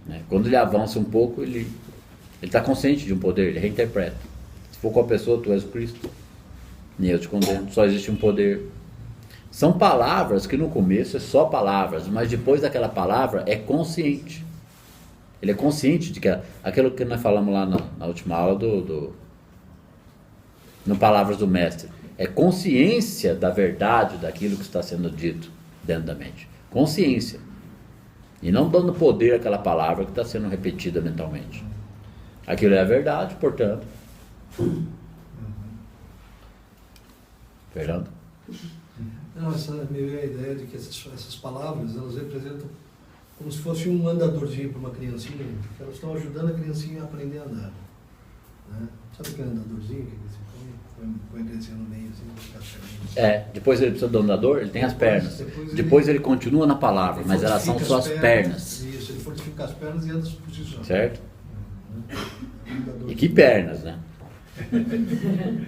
Né? Quando ele avança um pouco, ele está consciente de um poder, ele reinterpreta. Se for com a pessoa, tu és o Cristo. Nem eu te condeno, só existe um poder. São palavras que no começo é só palavras, mas depois daquela palavra é consciente. Ele é consciente de que aquilo que nós falamos lá na última aula no Palavras do Mestre, é consciência da verdade daquilo que está sendo dito dentro da mente. Consciência. E não dando poder àquela palavra que está sendo repetida mentalmente. Aquilo é a verdade, portanto. Fernando? Não, essa me veio a ideia de que essas palavras, elas representam como se fosse um andadorzinho para uma criancinha, que elas estão ajudando a criancinha a aprender a andar. Né? Sabe aquele andadorzinho que você põe a criancinha no meio, assim, para ficar perninhas? Depois ele precisa do andador, ele tem as pernas. Depois ele continua na palavra, mas elas são suas pernas. Isso, ele fortifica as pernas e anda por si só. Certo? E que pernas, né?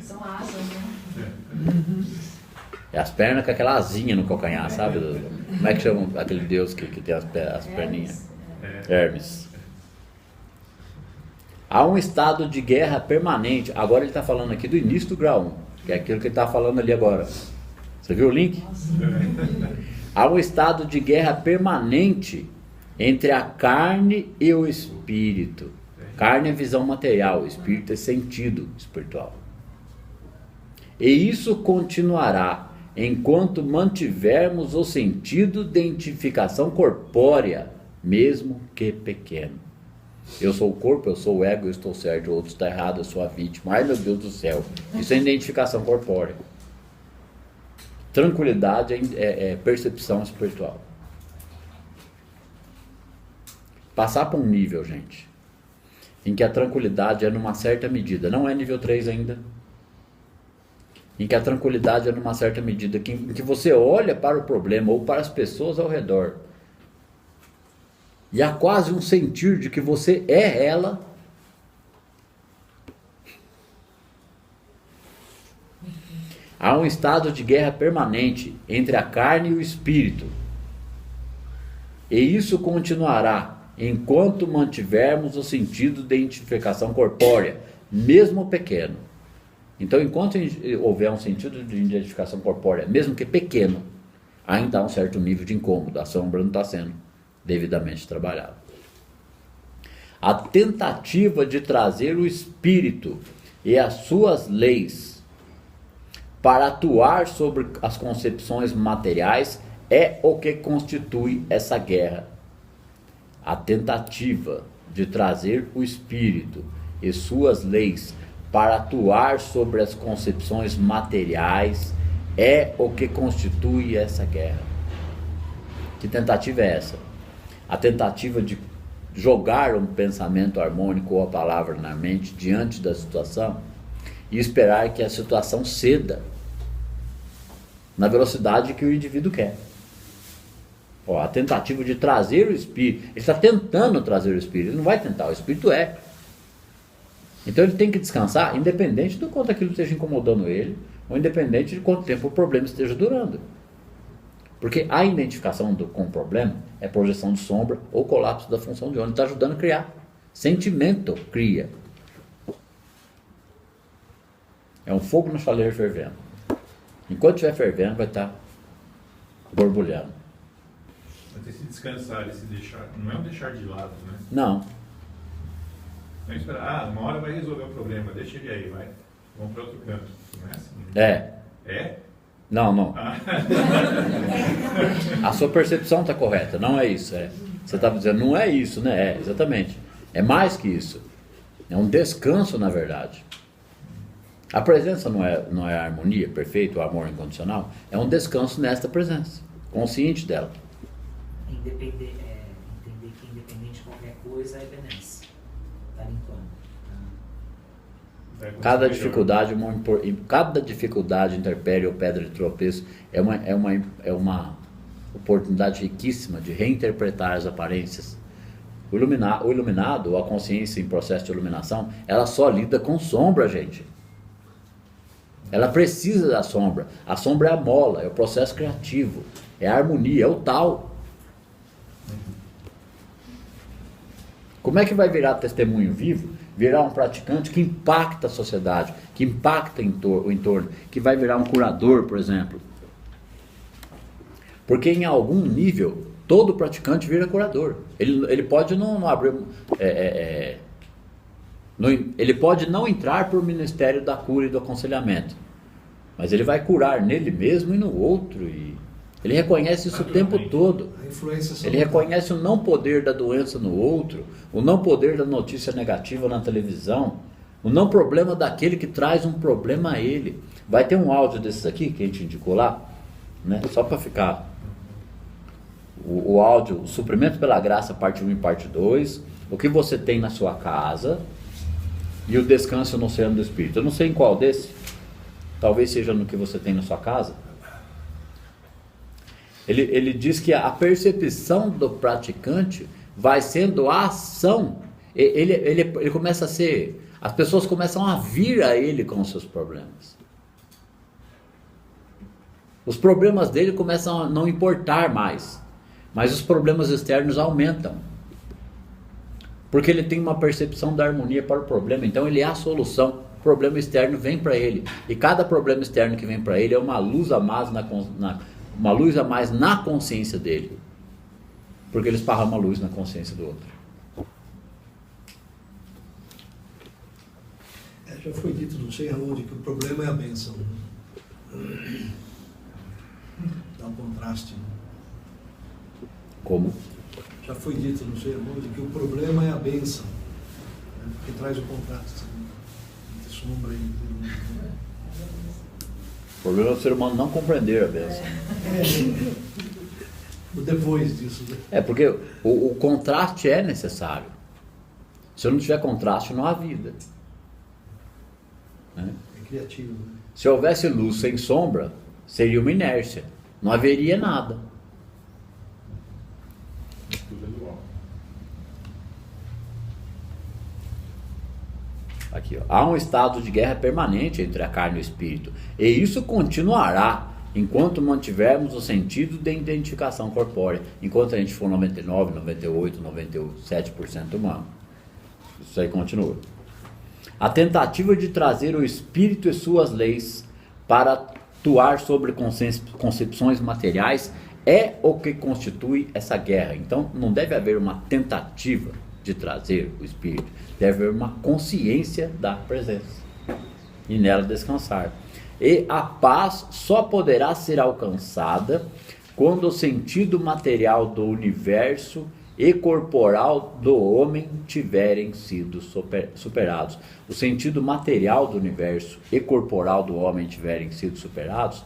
São asas, né? É as pernas com aquela asinha no calcanhar, sabe? Como é que chama aquele deus que tem as perninhas? Hermes. Há um estado de guerra permanente. Agora ele está falando aqui do início do grau 1, que é aquilo que ele está falando ali agora. Você viu o link? Há um estado de guerra permanente entre a carne e o espírito. Carne é visão material, espírito é sentido espiritual. E isso continuará enquanto mantivermos o sentido de identificação corpórea, mesmo que pequeno. Eu sou o corpo, eu sou o ego, eu estou certo, o outro está errado, eu sou a vítima. Ai, meu Deus do céu. Isso é identificação corpórea. Tranquilidade é percepção espiritual. Passar para um nível, gente, em que a tranquilidade é numa certa medida, não é nível 3 ainda, em que a tranquilidade é numa certa medida, em que você olha para o problema ou para as pessoas ao redor e há quase um sentir de que você é ela. Há um estado de guerra permanente entre a carne e o espírito. E isso continuará enquanto mantivermos o sentido de identificação corpórea, mesmo pequeno. Então, enquanto houver um sentido de identificação corpórea, mesmo que pequeno, ainda há um certo nível de incômodo. A sombra não está sendo devidamente trabalhada. A tentativa de trazer o espírito e as suas leis para atuar sobre as concepções materiais é o que constitui essa guerra. A tentativa de trazer o espírito e suas leis para atuar sobre as concepções materiais é o que constitui essa guerra. Que tentativa é essa? A tentativa de jogar um pensamento harmônico ou a palavra na mente diante da situação e esperar que a situação ceda na velocidade que o indivíduo quer. A tentativa de trazer o espírito, ele está tentando trazer o espírito, ele não vai tentar, o espírito é. Então ele tem que descansar, independente do quanto aquilo esteja incomodando ele, ou independente de quanto tempo o problema esteja durando. Porque a identificação com o problema é projeção de sombra ou colapso da função de onda, está ajudando a criar. Sentimento cria. É um fogo no chaleiro fervendo. Enquanto estiver fervendo, vai estar borbulhando. Mas esse descansar, esse deixar, não é um deixar de lado, né? Não. Não é esperar, uma hora vai resolver o problema, deixa ele aí, vai. Vamos para outro canto. Não é assim? É? Não. A sua percepção está correta, não é isso. Você está dizendo, não é isso, né? Exatamente. É mais que isso. É um descanso, na verdade. A presença não é a harmonia perfeita, o amor incondicional. É um descanso nesta presença, consciente dela. Entender que independente de qualquer coisa é benesse. Tá limpando. Cada dificuldade, intempérie ou pedra de tropeço é uma oportunidade riquíssima de reinterpretar as aparências. O iluminado, a consciência em processo de iluminação, ela só lida com sombra, gente. Ela precisa da sombra. A sombra é a mola, é o processo criativo, é a harmonia, é o tal. Como é que vai virar testemunho vivo? Virar um praticante que impacta a sociedade, que impacta o entorno, que vai virar um curador, por exemplo. Porque em algum nível, todo praticante vira curador. Ele pode não abrir... ele pode não entrar para o ministério da cura e do aconselhamento, mas ele vai curar nele mesmo e no outro. E ele reconhece isso o tempo todo. A influência Ele reconhece o não poder da doença no outro, o não poder da notícia negativa na televisão, o não problema daquele que traz um problema a ele. Vai ter um áudio desses aqui que a gente indicou lá, né? Só para ficar o áudio, o suprimento pela graça, parte 1 e parte 2, o que você tem na sua casa e o descanso no oceano do Espírito. Eu não sei em qual desse, talvez seja no que você tem na sua casa. Ele diz que a percepção do praticante vai sendo a ação. Ele começa a ser... As pessoas começam a vir a ele com os seus problemas. Os problemas dele começam a não importar mais, mas os problemas externos aumentam. Porque ele tem uma percepção da harmonia para o problema, então ele é a solução. O problema externo vem para ele. E cada problema externo que vem para ele é uma luz a mais na consciência dele. Porque ele esparrama a luz na consciência do outro. Já foi dito, não sei aonde, que o problema é a bênção. Dá um contraste. Como? Já foi dito, não sei aonde, que o problema é a bênção. Porque traz o contraste. Entre sombra e... O problema é o ser humano não compreender a bênção. Depois disso. Né? Porque o contraste é necessário. Se não tiver contraste, não há vida. Né? É criativo. Né? Se houvesse luz sem sombra, seria uma inércia. Não haveria nada. Aqui, ó. Há um estado de guerra permanente entre a carne e o espírito. E isso continuará enquanto mantivermos o sentido de identificação corpórea. Enquanto a gente for 99, 98, 97% humano. Isso aí continua. A tentativa de trazer o espírito e suas leis para atuar sobre concepções materiais é o que constitui essa guerra. Então não deve haver uma tentativa de trazer o espírito, deve haver uma consciência da presença e nela descansar. E a paz só poderá ser alcançada quando o sentido material do universo e corporal do homem tiverem sido superados. O sentido material do universo e corporal do homem tiverem sido superados,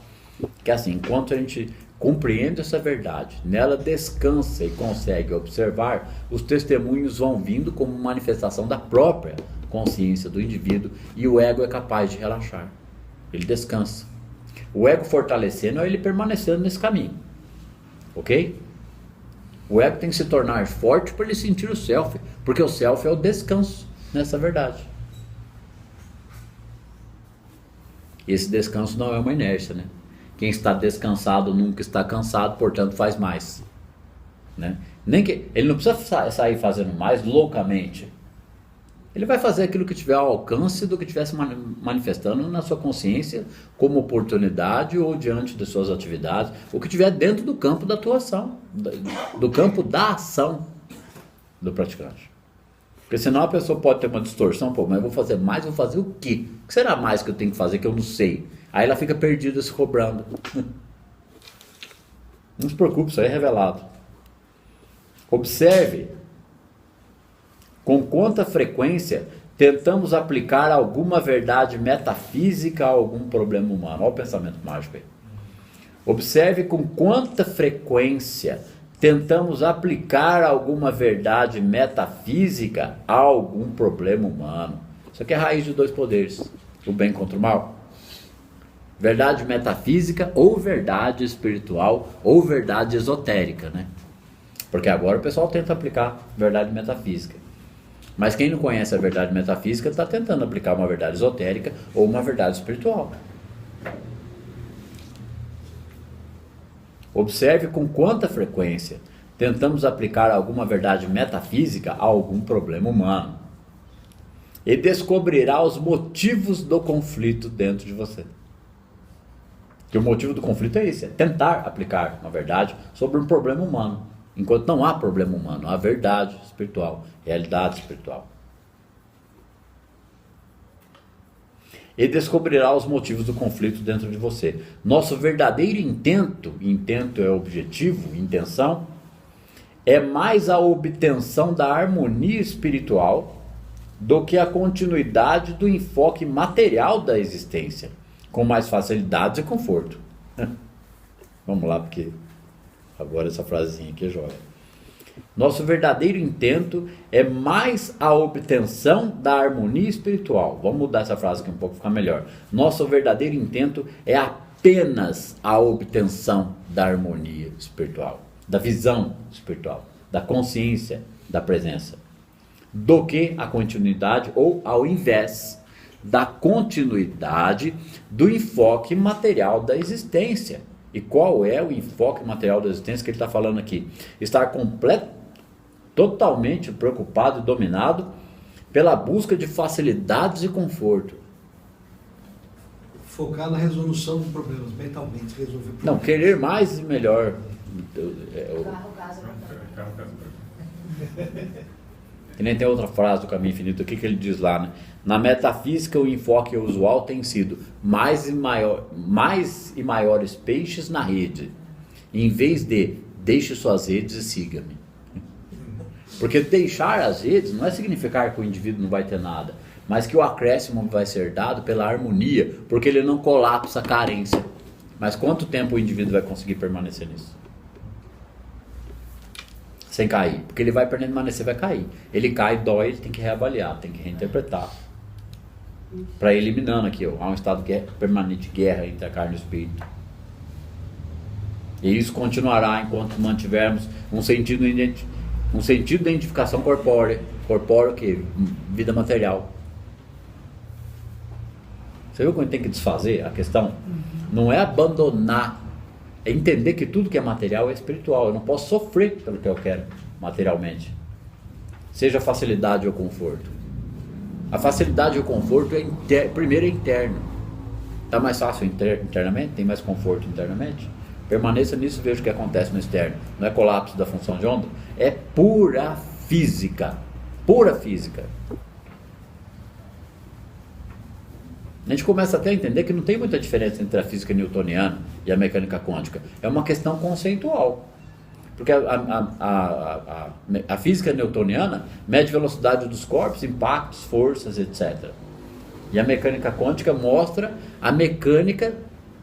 que assim, enquanto a gente compreende essa verdade, nela descansa e consegue observar, os testemunhos vão vindo como manifestação da própria consciência do indivíduo e o ego é capaz de relaxar. Ele descansa. O ego fortalecendo é ele permanecendo nesse caminho. Ok? O ego tem que se tornar forte para ele sentir o self, porque o self é o descanso nessa verdade. E esse descanso não é uma inércia, né? Quem está descansado nunca está cansado, portanto faz mais, né? Ele não precisa sair fazendo mais loucamente. Ele vai fazer aquilo que tiver ao alcance do que estivesse manifestando na sua consciência como oportunidade ou diante de suas atividades, o que tiver dentro do campo da atuação, do campo da ação do praticante. Porque senão a pessoa pode ter uma distorção, pô, mas eu vou fazer mais, vou fazer o quê? O que será mais que eu tenho que fazer que eu não sei? Aí ela fica perdida se cobrando. Não se preocupe, isso aí é revelado. Observe com quanta frequência tentamos aplicar alguma verdade metafísica a algum problema humano. Olha o pensamento mágico aí. Observe com quanta frequência tentamos aplicar alguma verdade metafísica a algum problema humano. Isso aqui é a raiz de dois poderes, o bem contra o mal. Verdade metafísica ou verdade espiritual ou verdade esotérica, né? Porque agora o pessoal tenta aplicar verdade metafísica. Mas quem não conhece a verdade metafísica está tentando aplicar uma verdade esotérica ou uma verdade espiritual. Observe com quanta frequência tentamos aplicar alguma verdade metafísica a algum problema humano. E descobrirá os motivos do conflito dentro de você. Que o motivo do conflito é esse, é tentar aplicar uma verdade sobre um problema humano. Enquanto não há problema humano, há verdade espiritual, realidade espiritual. E descobrirá os motivos do conflito dentro de você. Nosso verdadeiro intento é objetivo, intenção, é mais a obtenção da harmonia espiritual do que a continuidade do enfoque material da existência, com mais facilidades e conforto. Vamos lá, porque agora essa frasezinha aqui é joia. Nosso verdadeiro intento é mais a obtenção da harmonia espiritual. Vamos mudar essa frase aqui um pouco, ficar melhor. Nosso verdadeiro intento é apenas a obtenção da harmonia espiritual, da visão espiritual, da consciência da presença, do que a continuidade, ou ao invés da continuidade do enfoque material da existência. E qual é o enfoque material da existência que ele está falando aqui? Estar totalmente preocupado e dominado pela busca de facilidades e conforto. Focar na resolução de problemas, mentalmente resolver problemas. Não, querer mais e melhor. Carro, casa, E nem tem outra frase do Caminho Infinito aqui que ele diz lá, né? Na metafísica, o enfoque usual tem sido mais e maiores peixes na rede, em vez de deixe suas redes e siga-me. Porque deixar as redes não é significar que o indivíduo não vai ter nada, mas que o acréscimo vai ser dado pela harmonia, porque ele não colapsa a carência. Mas quanto tempo o indivíduo vai conseguir permanecer nisso? Sem cair, porque ele vai permanecer, vai cair. Ele cai, dói, ele tem que reavaliar, tem que reinterpretar. Para ir eliminando aqui, ó, há um estado de permanente de guerra entre a carne e o espírito. E isso continuará enquanto mantivermos um sentido de identificação corpórea. Corpóreo que vida material. Você viu quando tem que desfazer a questão? Não é abandonar, é entender que tudo que é material é espiritual. Eu não posso sofrer pelo que eu quero materialmente, seja facilidade ou conforto. A facilidade e o conforto primeiro é interno. Está mais fácil internamente? Tem mais conforto internamente? Permaneça nisso e veja o que acontece no externo. Não é colapso da função de onda? É pura física. Pura física. A gente começa até a entender que não tem muita diferença entre a física newtoniana e a mecânica quântica. É uma questão conceitual. Porque a física newtoniana mede velocidade dos corpos, impactos, forças, etc. E a mecânica quântica mostra a mecânica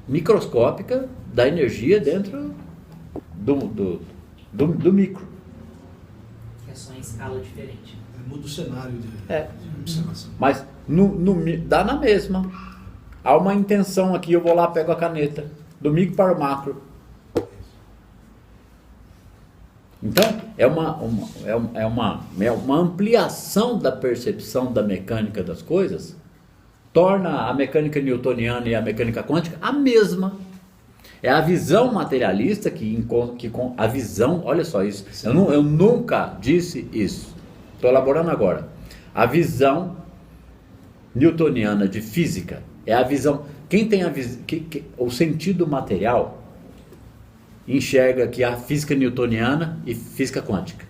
microscópica da energia dentro do micro. É só em escala diferente. Muda o cenário de observação. Mas dá na mesma. Há uma intenção aqui, eu vou lá, pego a caneta, do micro para o macro. Então, é uma ampliação da percepção da mecânica das coisas, torna a mecânica newtoniana e a mecânica quântica a mesma. É a visão materialista a visão, olha só isso, eu nunca disse isso, estou elaborando agora. A visão newtoniana de física é a visão, quem tem o sentido material enxerga que há física newtoniana e física quântica.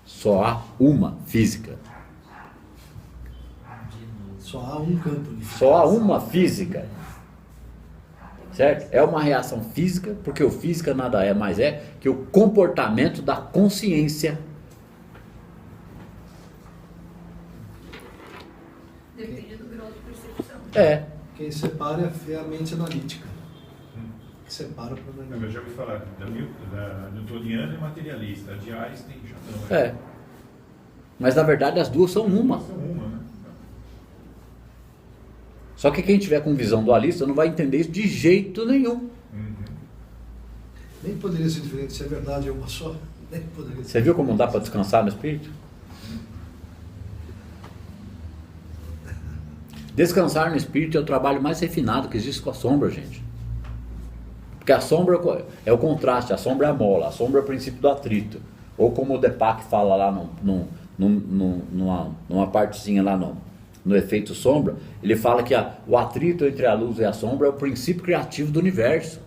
Só há uma física. Só há um campo de física. Só há uma física. Certo? É uma reação física, porque o física nada mais é que o comportamento da consciência. Depende do grau de percepção. É. Quem separa é a mente analítica. que separa para Não, eu já ouvi falar, da newtoniana é materialista, a de Einstein já não É. Mas na verdade as duas são uma. São uma, né? Só que quem tiver com visão dualista não vai entender isso de jeito nenhum. Nem poderia ser diferente, se é verdade é uma só, nem poderia ser. Você viu como dá para descansar no espírito? Descansar no espírito é o trabalho mais refinado que existe com a sombra, gente. Porque a sombra é o contraste, a sombra é a mola, a sombra é o princípio do atrito. Ou como o Deepak fala lá numa partezinha lá no efeito sombra, ele fala que o atrito entre a luz e a sombra é o princípio criativo do universo.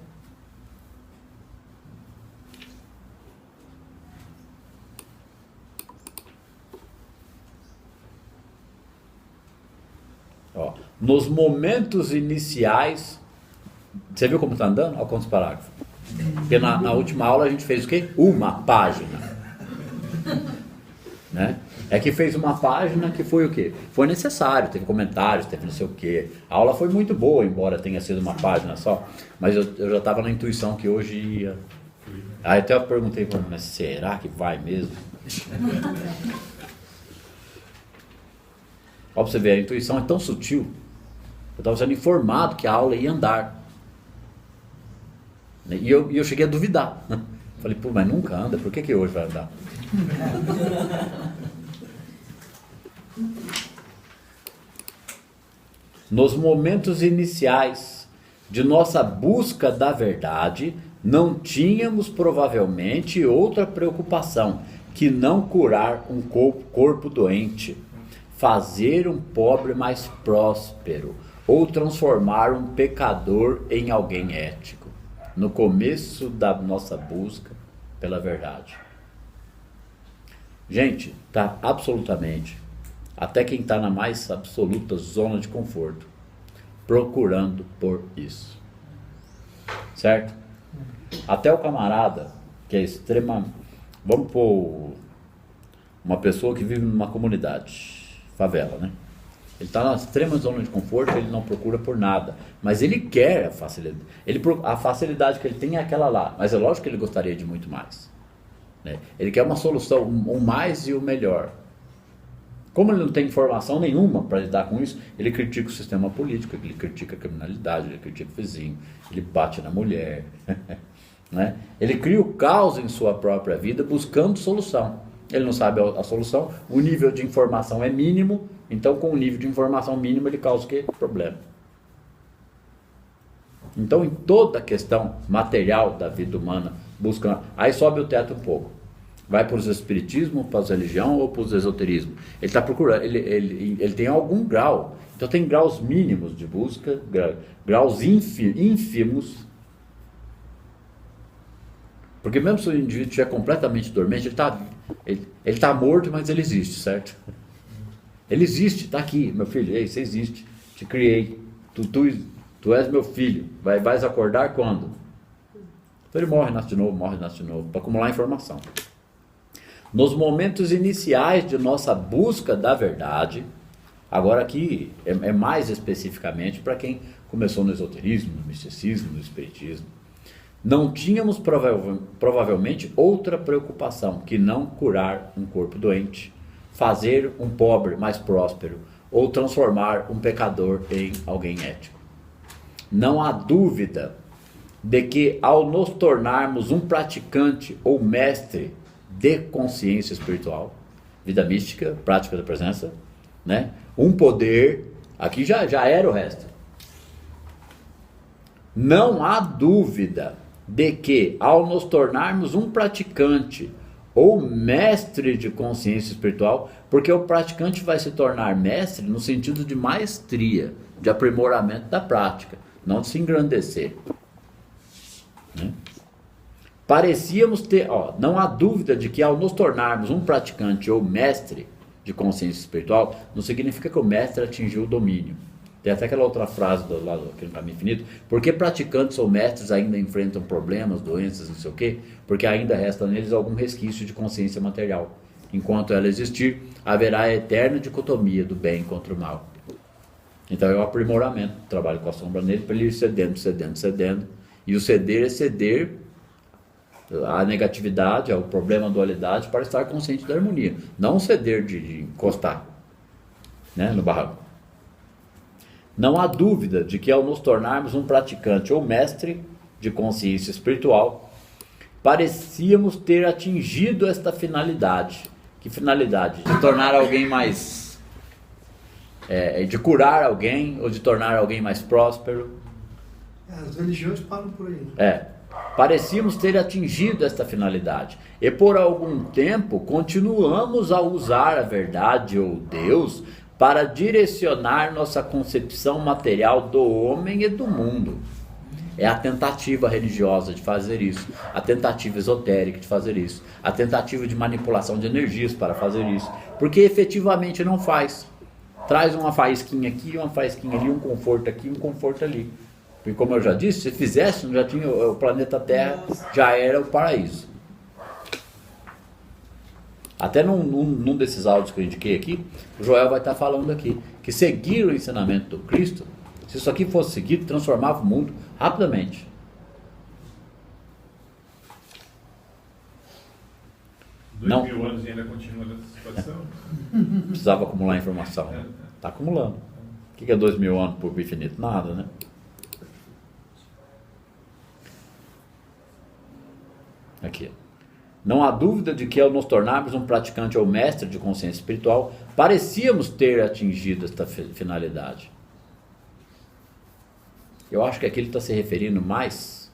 Ó, nos momentos iniciais, você viu como está andando? Olha quantos parágrafos. Porque na última aula a gente fez o quê? Uma página. Né? É que fez uma página que foi o quê? Foi necessário, teve comentários, teve não sei o quê. A aula foi muito boa, embora tenha sido uma página só. Mas eu já estava na intuição que hoje ia. Aí até eu perguntei para ele, mas será que vai mesmo? Ó, pra você ver, a intuição é tão sutil. Eu estava sendo informado que a aula ia andar. E eu cheguei a duvidar. Falei, pô, mas nunca anda, por que hoje vai andar? Nos momentos iniciais de nossa busca da verdade, não tínhamos provavelmente outra preocupação que não curar um corpo doente, fazer um pobre mais próspero ou transformar um pecador em alguém ético, no começo da nossa busca pela verdade. Gente, tá absolutamente, até quem está na mais absoluta zona de conforto, procurando por isso. Certo? Até o camarada, que é extrema... Vamos pôr uma pessoa que vive numa comunidade, favela, né? Ele está na extrema zona de conforto, ele não procura por nada, mas ele quer a facilidade. A facilidade que ele tem é aquela lá, mas é lógico que ele gostaria de muito mais. Né? Ele quer uma solução, o mais e o melhor. Como ele não tem informação nenhuma para lidar com isso, ele critica o sistema político, ele critica a criminalidade, ele critica o vizinho, ele bate na mulher. Né? Ele cria o caos em sua própria vida buscando solução. Ele não sabe a solução, o nível de informação é mínimo, então com o nível de informação mínimo ele causa o quê? Problema. Então em toda a questão material da vida humana, buscando, aí sobe o teto um pouco. Vai para os espiritismo, para as religião ou para os esoterismo. Ele está procurando, ele tem algum grau. Então tem graus mínimos de busca, graus ínfimos. Porque mesmo se o indivíduo estiver completamente dormente, ele está morto, mas ele existe, certo? Ele existe, está aqui, meu filho, ei, você existe, te criei, tu és meu filho, vais acordar quando? Então ele morre, nasce de novo, para acumular informação. Nos momentos iniciais de nossa busca da verdade, agora aqui é mais especificamente para quem começou no esoterismo, no misticismo, no espiritismo, não tínhamos provavelmente outra preocupação que não curar um corpo doente, fazer um pobre mais próspero ou transformar um pecador em alguém ético. Não há dúvida de que ao nos tornarmos um praticante ou mestre de consciência espiritual, vida mística, prática da presença, né? Um poder, aqui já era o resto. Não há dúvida de que ao nos tornarmos um praticante ou mestre de consciência espiritual, porque o praticante vai se tornar mestre no sentido de maestria, de aprimoramento da prática, não de se engrandecer. Né? Parecíamos ter, não há dúvida de que ao nos tornarmos um praticante ou mestre de consciência espiritual, não significa que o mestre atingiu o domínio. Tem até aquela outra frase do lado aqui no Caminho Infinito, porque praticantes ou mestres ainda enfrentam problemas, doenças, não sei o quê, porque ainda resta neles algum resquício de consciência material. Enquanto ela existir, haverá a eterna dicotomia do bem contra o mal. Então é o aprimoramento, trabalho com a sombra nele, para ele ir cedendo, E o ceder é ceder à negatividade, ao problema, à dualidade, para estar consciente da harmonia. Não ceder de encostar, né, no barranco. Não há dúvida de que ao nos tornarmos um praticante ou mestre de consciência espiritual, parecíamos ter atingido esta finalidade. Que finalidade? De tornar alguém mais... de curar alguém ou de tornar alguém mais próspero. As religiões param por aí. Né? Parecíamos ter atingido esta finalidade. E por algum tempo continuamos a usar a verdade ou Deus para direcionar nossa concepção material do homem e do mundo. É a tentativa religiosa de fazer isso, a tentativa esotérica de fazer isso, a tentativa de manipulação de energias para fazer isso, porque efetivamente não faz. Traz uma faísquinha aqui, uma faísquinha ali, um conforto aqui, um conforto ali. Porque como eu já disse, se fizesse, já tinha o planeta Terra, já era o paraíso. Até num desses áudios que eu indiquei aqui, o Joel vai estar falando aqui, que seguir o ensinamento do Cristo, se isso aqui fosse seguido, transformava o mundo rapidamente. Não. 2000 anos e ainda continua nessa situação. Precisava acumular informação. Está acumulando. O que é 2000 anos por infinito? Nada, né? Aqui. Não há dúvida de que ao nos tornarmos um praticante ou mestre de consciência espiritual, parecíamos ter atingido esta finalidade. Eu acho que aqui ele está se referindo mais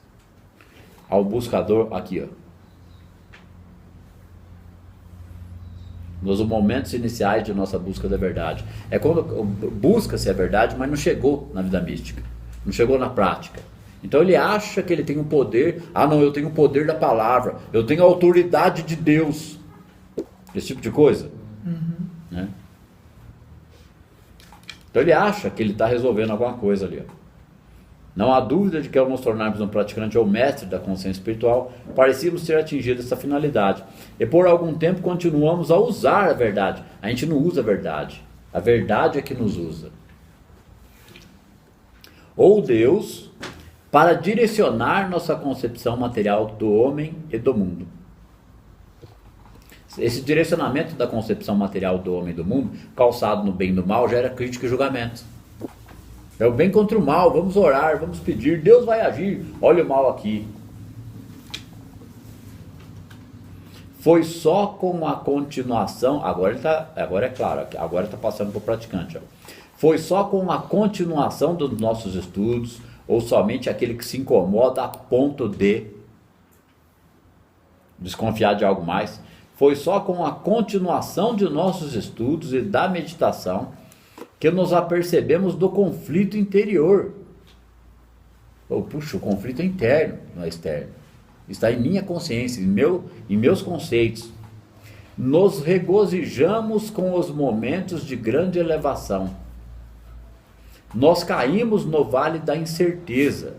ao buscador, aqui, ó. Nos momentos iniciais de nossa busca da verdade. É quando busca-se a verdade, mas não chegou na vida mística, não chegou na prática. Então ele acha que ele tem um poder. Ah não, eu tenho o poder da palavra, eu tenho a autoridade de Deus, esse tipo de coisa. Né? Então ele acha que ele está resolvendo alguma coisa ali, ó. Não há dúvida de que ao nos tornarmos um praticante ou mestre da consciência espiritual, parecíamos ter atingido essa finalidade. E por algum tempo continuamos a usar a verdade. A gente não usa a verdade é que nos usa. Ou Deus, para direcionar nossa concepção material do homem e do mundo. Esse direcionamento da concepção material do homem e do mundo, calçado no bem e no mal, gera crítica e julgamento. É o bem contra o mal, vamos orar, vamos pedir, Deus vai agir, olha o mal aqui. Foi só com a continuação, agora é claro, agora está passando para o praticante. Ó. Foi só com a continuação dos nossos estudos, ou somente aquele que se incomoda a ponto de desconfiar de algo mais, foi só com a continuação de nossos estudos e da meditação que nos apercebemos do conflito interior. Puxa, o conflito é interno, não é externo. Está em minha consciência, em meus conceitos. Nos regozijamos com os momentos de grande elevação. Nós caímos no vale da incerteza,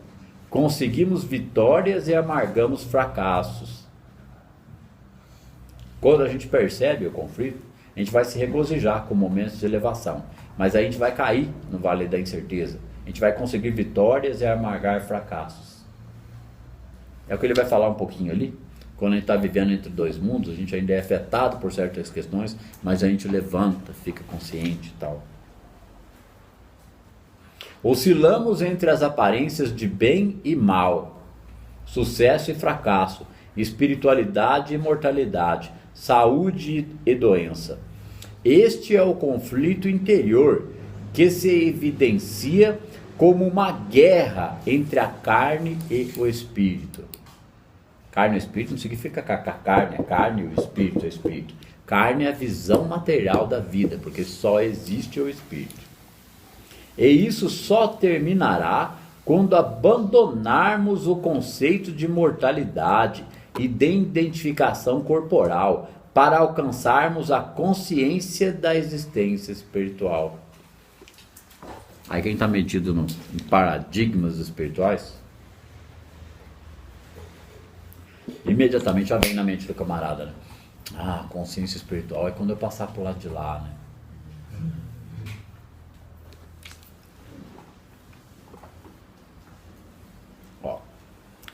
conseguimos vitórias e amargamos fracassos. Quando a gente percebe o conflito, a gente vai se regozijar com momentos de elevação, mas aí a gente vai cair no vale da incerteza. A gente vai conseguir vitórias e amargar fracassos. É o que ele vai falar um pouquinho ali. Quando a gente está vivendo entre dois mundos, a gente ainda é afetado por certas questões, mas a gente levanta, fica consciente e tal. Oscilamos entre as aparências de bem e mal, sucesso e fracasso, espiritualidade e mortalidade, saúde e doença. Este é o conflito interior que se evidencia como uma guerra entre a carne e o espírito. Carne e espírito não significa carne, é carne, o espírito é espírito. Carne é a visão material da vida, porque só existe o espírito. E isso só terminará quando abandonarmos o conceito de mortalidade e de identificação corporal para alcançarmos a consciência da existência espiritual. Aí quem está metido em paradigmas espirituais, imediatamente já vem na mente do camarada, né? Ah, consciência espiritual é quando eu passar por lado de lá, né?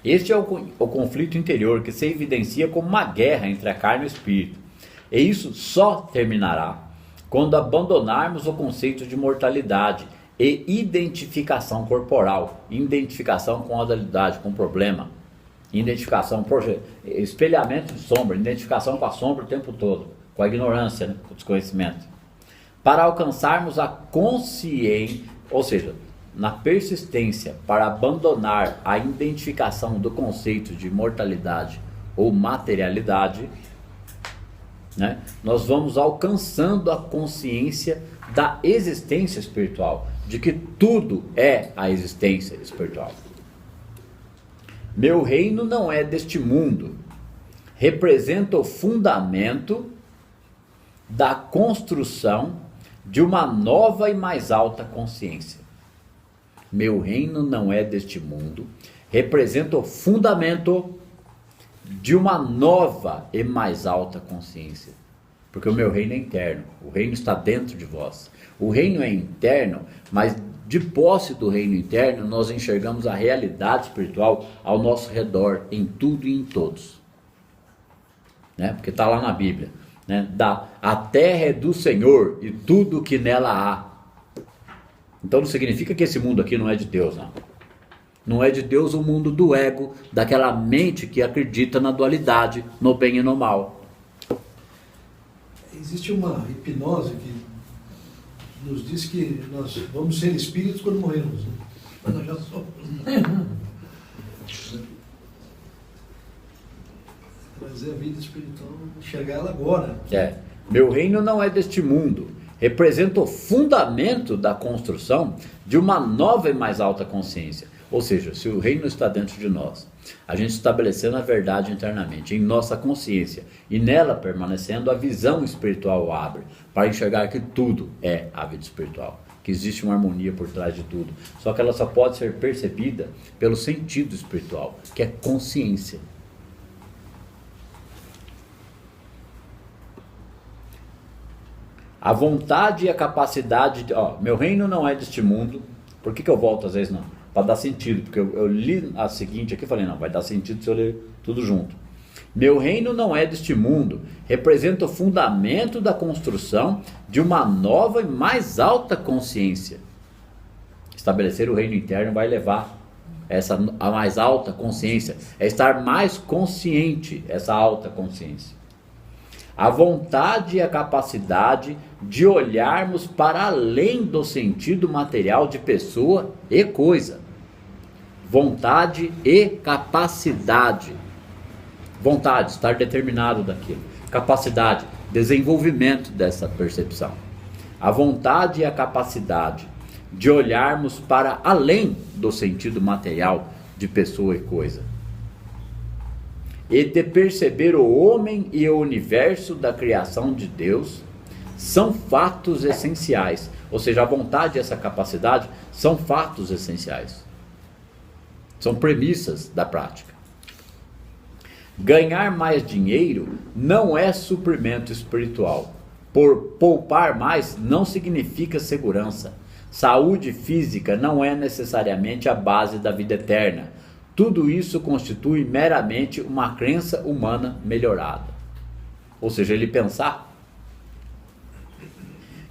Este é o conflito interior que se evidencia como uma guerra entre a carne e o espírito. E isso só terminará quando abandonarmos o conceito de mortalidade e identificação corporal, identificação com a dualidade, com o problema, identificação, espelhamento de sombra, identificação com a sombra o tempo todo, com a ignorância, né, com o desconhecimento, para alcançarmos a consciência, ou seja, na persistência para abandonar a identificação do conceito de mortalidade ou materialidade, né, nós vamos alcançando a consciência da existência espiritual, de que tudo é a existência espiritual. Meu reino não é deste mundo, representa o fundamento da construção de uma nova e mais alta consciência. Meu reino não é deste mundo, representa o fundamento de uma nova e mais alta consciência. Porque o meu reino é interno, o reino está dentro de vós. O reino é interno, mas de posse do reino interno, nós enxergamos a realidade espiritual ao nosso redor, em tudo e em todos. Né? Porque está lá na Bíblia. Né? A terra é do Senhor e tudo que nela há. Então não significa que esse mundo aqui não é de Deus, não. Não é de Deus o mundo do ego, daquela mente que acredita na dualidade, no bem e no mal. Existe uma hipnose que nos diz que nós vamos ser espíritos quando morrermos, né? Mas nós já somos. Trazer a vida espiritual, enxergar ela agora. Meu reino não é deste mundo. Representa o fundamento da construção de uma nova e mais alta consciência. Ou seja, se o reino está dentro de nós, a gente estabelecendo a verdade internamente, em nossa consciência, e nela permanecendo, a visão espiritual abre, para enxergar que tudo é a vida espiritual, que existe uma harmonia por trás de tudo, só que ela só pode ser percebida pelo sentido espiritual, que é consciência. A vontade e a capacidade de... meu reino não é deste mundo. Por que eu volto às vezes não? Para dar sentido, porque eu li a seguinte aqui e falei, não, vai dar sentido se eu ler tudo junto. Meu reino não é deste mundo, representa o fundamento da construção de uma nova e mais alta consciência. Estabelecer o reino interno vai levar a mais alta consciência, é estar mais consciente, essa alta consciência. A vontade e a capacidade de olharmos para além do sentido material de pessoa e coisa. Vontade e capacidade. Vontade, estar determinado daquilo. Capacidade, desenvolvimento dessa percepção. A vontade e a capacidade de olharmos para além do sentido material de pessoa e coisa. E de perceber o homem e o universo da criação de Deus são fatos essenciais. Ou seja, a vontade e essa capacidade são fatos essenciais. São premissas da prática. Ganhar mais dinheiro não é suprimento espiritual. Por poupar mais não significa segurança. Saúde física não é necessariamente a base da vida eterna. Tudo isso constitui meramente uma crença humana melhorada. Ou seja, ele pensar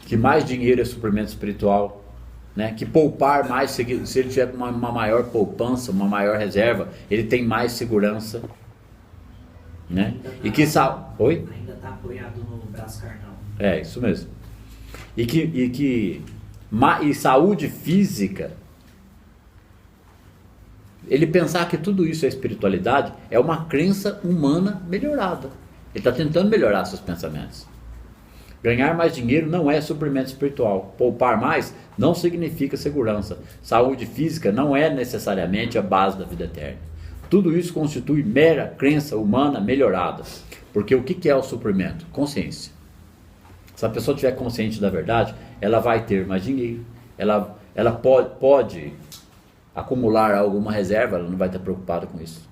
que mais dinheiro é suprimento espiritual, né? Que poupar mais, se ele tiver uma maior poupança, uma maior reserva, ele tem mais segurança, né? E que Oi? Ainda está apoiado no braço carnal. É, isso mesmo. E saúde física, ele pensar que tudo isso é espiritualidade, é uma crença humana melhorada. Ele está tentando melhorar seus pensamentos. Ganhar mais dinheiro não é suprimento espiritual. Poupar mais não significa segurança. Saúde física não é necessariamente a base da vida eterna. Tudo isso constitui mera crença humana melhorada. Porque o que é o suprimento? Consciência. Se a pessoa estiver consciente da verdade, ela vai ter mais dinheiro. Ela pode acumular alguma reserva, ela não vai estar preocupada com isso.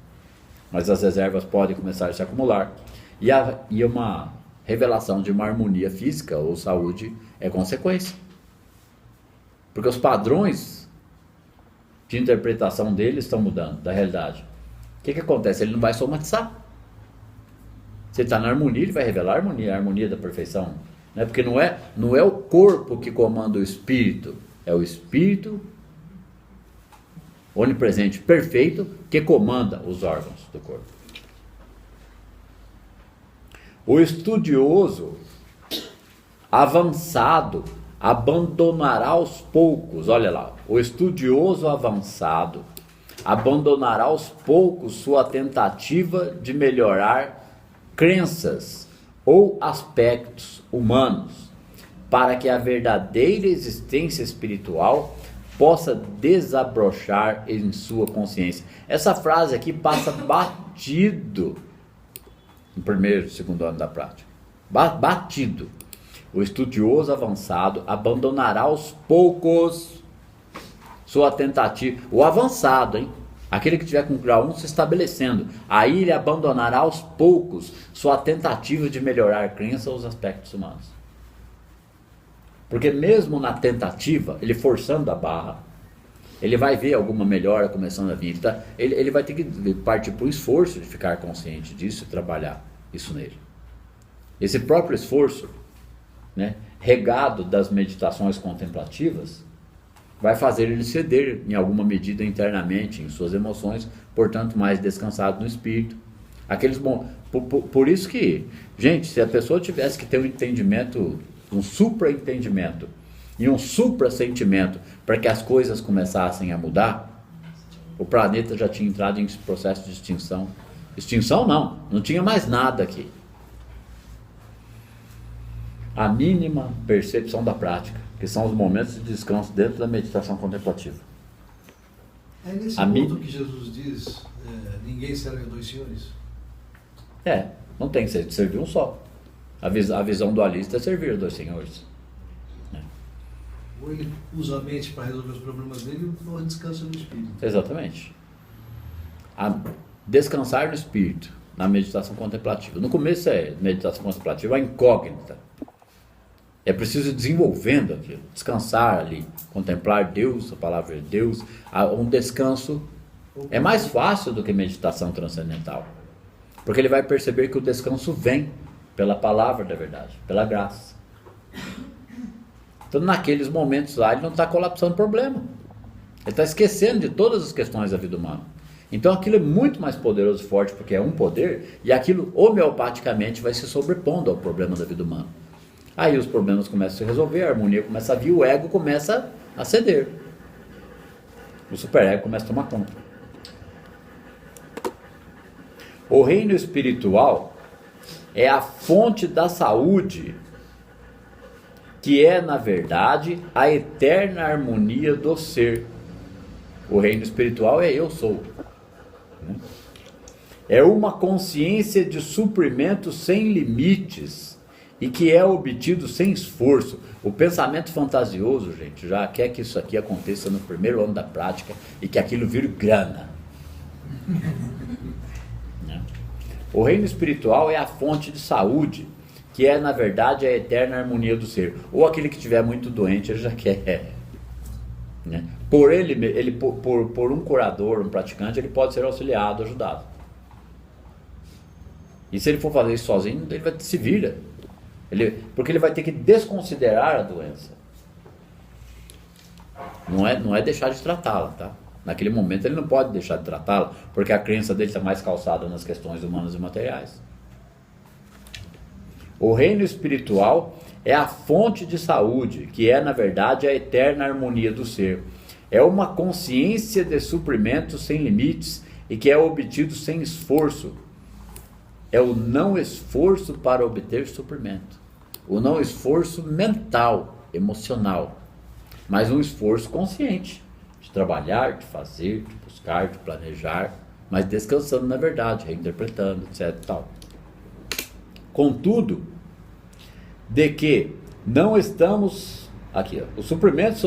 Mas as reservas podem começar a se acumular. E uma revelação de uma harmonia física ou saúde é consequência. Porque os padrões de interpretação deles estão mudando, da realidade. O que acontece? Ele não vai somatizar. Se ele está na harmonia, ele vai revelar a harmonia da perfeição. Né? Porque não é o corpo que comanda o espírito, é o espírito onipresente, perfeito, que comanda os órgãos do corpo. O estudioso avançado abandonará aos poucos, olha lá, o estudioso avançado abandonará aos poucos sua tentativa de melhorar crenças ou aspectos humanos, para que a verdadeira existência espiritual possa desabrochar em sua consciência. Essa frase aqui passa batido no primeiro e segundo ano da prática. Batido. O estudioso avançado abandonará aos poucos sua tentativa. O avançado, hein? Aquele que tiver com grau 1 se estabelecendo. Aí ele abandonará aos poucos sua tentativa de melhorar a crença ou os aspectos humanos. Porque mesmo na tentativa, ele forçando a barra, ele vai ver alguma melhora começando a vir. Tá? Ele vai ter que partir para o esforço de ficar consciente disso e trabalhar isso nele. Esse próprio esforço, né, regado das meditações contemplativas, vai fazer ele ceder em alguma medida internamente em suas emoções, portanto mais descansado no espírito. Por isso que, gente, se a pessoa tivesse que ter um entendimento, um supra-entendimento e um supra-sentimento para que as coisas começassem a mudar, o planeta já tinha entrado em processo de extinção. Extinção não tinha mais nada aqui. A mínima percepção da prática, que são os momentos de descanso dentro da meditação contemplativa. É nesse ponto que Jesus diz, ninguém serve a dois senhores? Não tem que servir um só. A visão dualista é servir a dois senhores. Ou ele usa a mente para resolver os problemas dele, ou descansa no espírito. Exatamente. Descansar no espírito, na meditação contemplativa. No começo meditação contemplativa, a incógnita. É preciso ir desenvolvendo aquilo, descansar ali, contemplar Deus, a palavra de Deus. Um descanso é mais fácil do que meditação transcendental, porque ele vai perceber que o descanso vem pela palavra da verdade, pela graça. Então naqueles momentos lá ele não está colapsando o problema, ele está esquecendo de todas as questões da vida humana. Então aquilo é muito mais poderoso e forte, porque é um poder, e aquilo homeopaticamente vai se sobrepondo ao problema da vida humana. Aí os problemas começam a se resolver, a harmonia começa a vir, o ego começa a ceder. O superego começa a tomar conta. O reino espiritual é a fonte da saúde, que é, na verdade, a eterna harmonia do ser. O reino espiritual é eu sou. É uma consciência de suprimento sem limites, e que é obtido sem esforço. O pensamento fantasioso, gente, já quer que isso aqui aconteça no primeiro ano da prática e que aquilo vire grana. O reino espiritual é a fonte de saúde, que é, na verdade, a eterna harmonia do ser. Ou aquele que estiver muito doente, ele já quer. Né? Por um curador, um praticante, ele pode ser auxiliado, ajudado. E se ele for fazer isso sozinho, ele vai se vira. Porque ele vai ter que desconsiderar a doença. Não é deixar de tratá-la, tá? Naquele momento ele não pode deixar de tratá-la, porque a crença dele está mais calçada nas questões humanas e materiais. O reino espiritual é a fonte de saúde, que é, na verdade, a eterna harmonia do ser. É uma consciência de suprimento sem limites e que é obtido sem esforço. É o não esforço para obter suprimento. O não esforço mental, emocional, mas um esforço consciente de trabalhar, de fazer, de buscar, de planejar, mas descansando na verdade, reinterpretando, etc. Tal. Contudo, de que não estamos aqui, o suprimento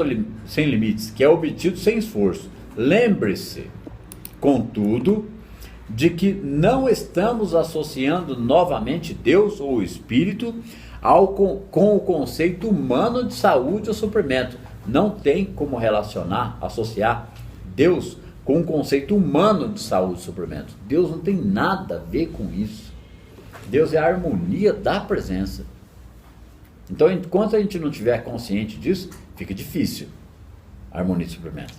sem limites, que é obtido sem esforço. Lembre-se, contudo, de que não estamos associando novamente Deus ou o Espírito com o conceito humano de saúde ou suprimento. Não tem como associar Deus com um conceito humano de saúde e suprimento. Deus não tem nada a ver com isso. Deus é a harmonia da presença. Então, enquanto a gente não estiver consciente disso, fica difícil a harmonia e suprimento.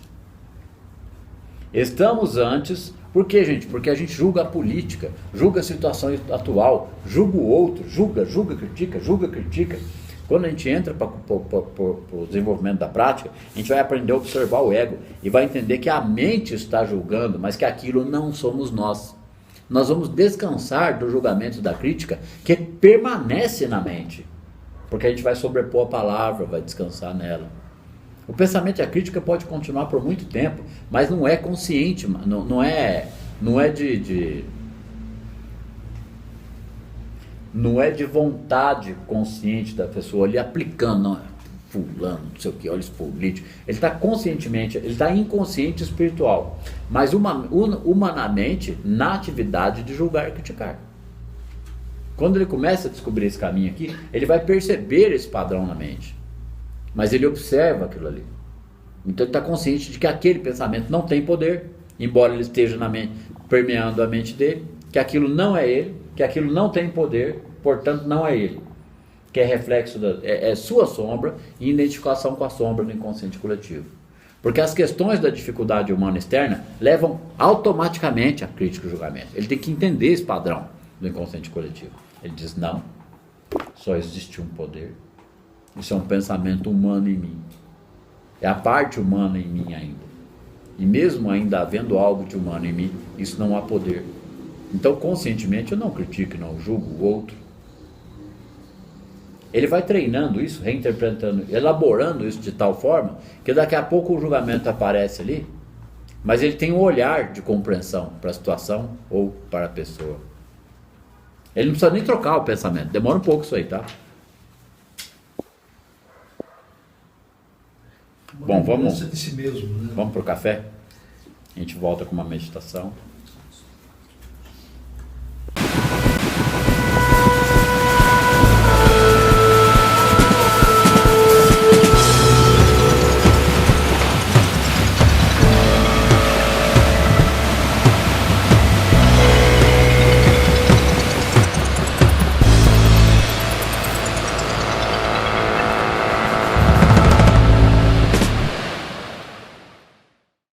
Estamos antes, por quê, gente? Porque a gente julga a política, julga a situação atual, julga o outro, julga, critica. Quando a gente entra para o desenvolvimento da prática, a gente vai aprender a observar o ego e vai entender que a mente está julgando, mas que aquilo não somos nós. Nós vamos descansar do julgamento da crítica que permanece na mente, porque a gente vai sobrepor a palavra, vai descansar nela. O pensamento e a crítica pode continuar por muito tempo, mas não é consciente, não é de vontade consciente da pessoa ali aplicando, não, fulano, não sei o que, olha esse político. Ele está conscientemente, ele está inconsciente espiritual, mas humanamente na atividade de julgar e criticar. Quando ele começa a descobrir esse caminho aqui, ele vai perceber esse padrão na mente. Mas ele observa aquilo ali. Então ele está consciente de que aquele pensamento não tem poder, embora ele esteja na mente, permeando a mente dele, que aquilo não é ele, que aquilo não tem poder, portanto não é ele. Que é reflexo, é sua sombra em identificação com a sombra do inconsciente coletivo. Porque as questões da dificuldade humana externa levam automaticamente a crítica e julgamento. Ele tem que entender esse padrão do inconsciente coletivo. Ele diz, não, só existe um poder. Isso é um pensamento humano em mim. É a parte humana em mim ainda. E mesmo ainda havendo algo de humano em mim, isso não há poder. Então, conscientemente, eu não critico, não julgo o outro. Ele vai treinando isso, reinterpretando, elaborando isso de tal forma, que daqui a pouco o julgamento aparece ali, mas ele tem um olhar de compreensão para a situação ou para a pessoa. Ele não precisa nem trocar o pensamento. Demora um pouco isso aí, tá? Uma Bom, vamos de si mesmo, né? para o café. A gente volta com uma meditação.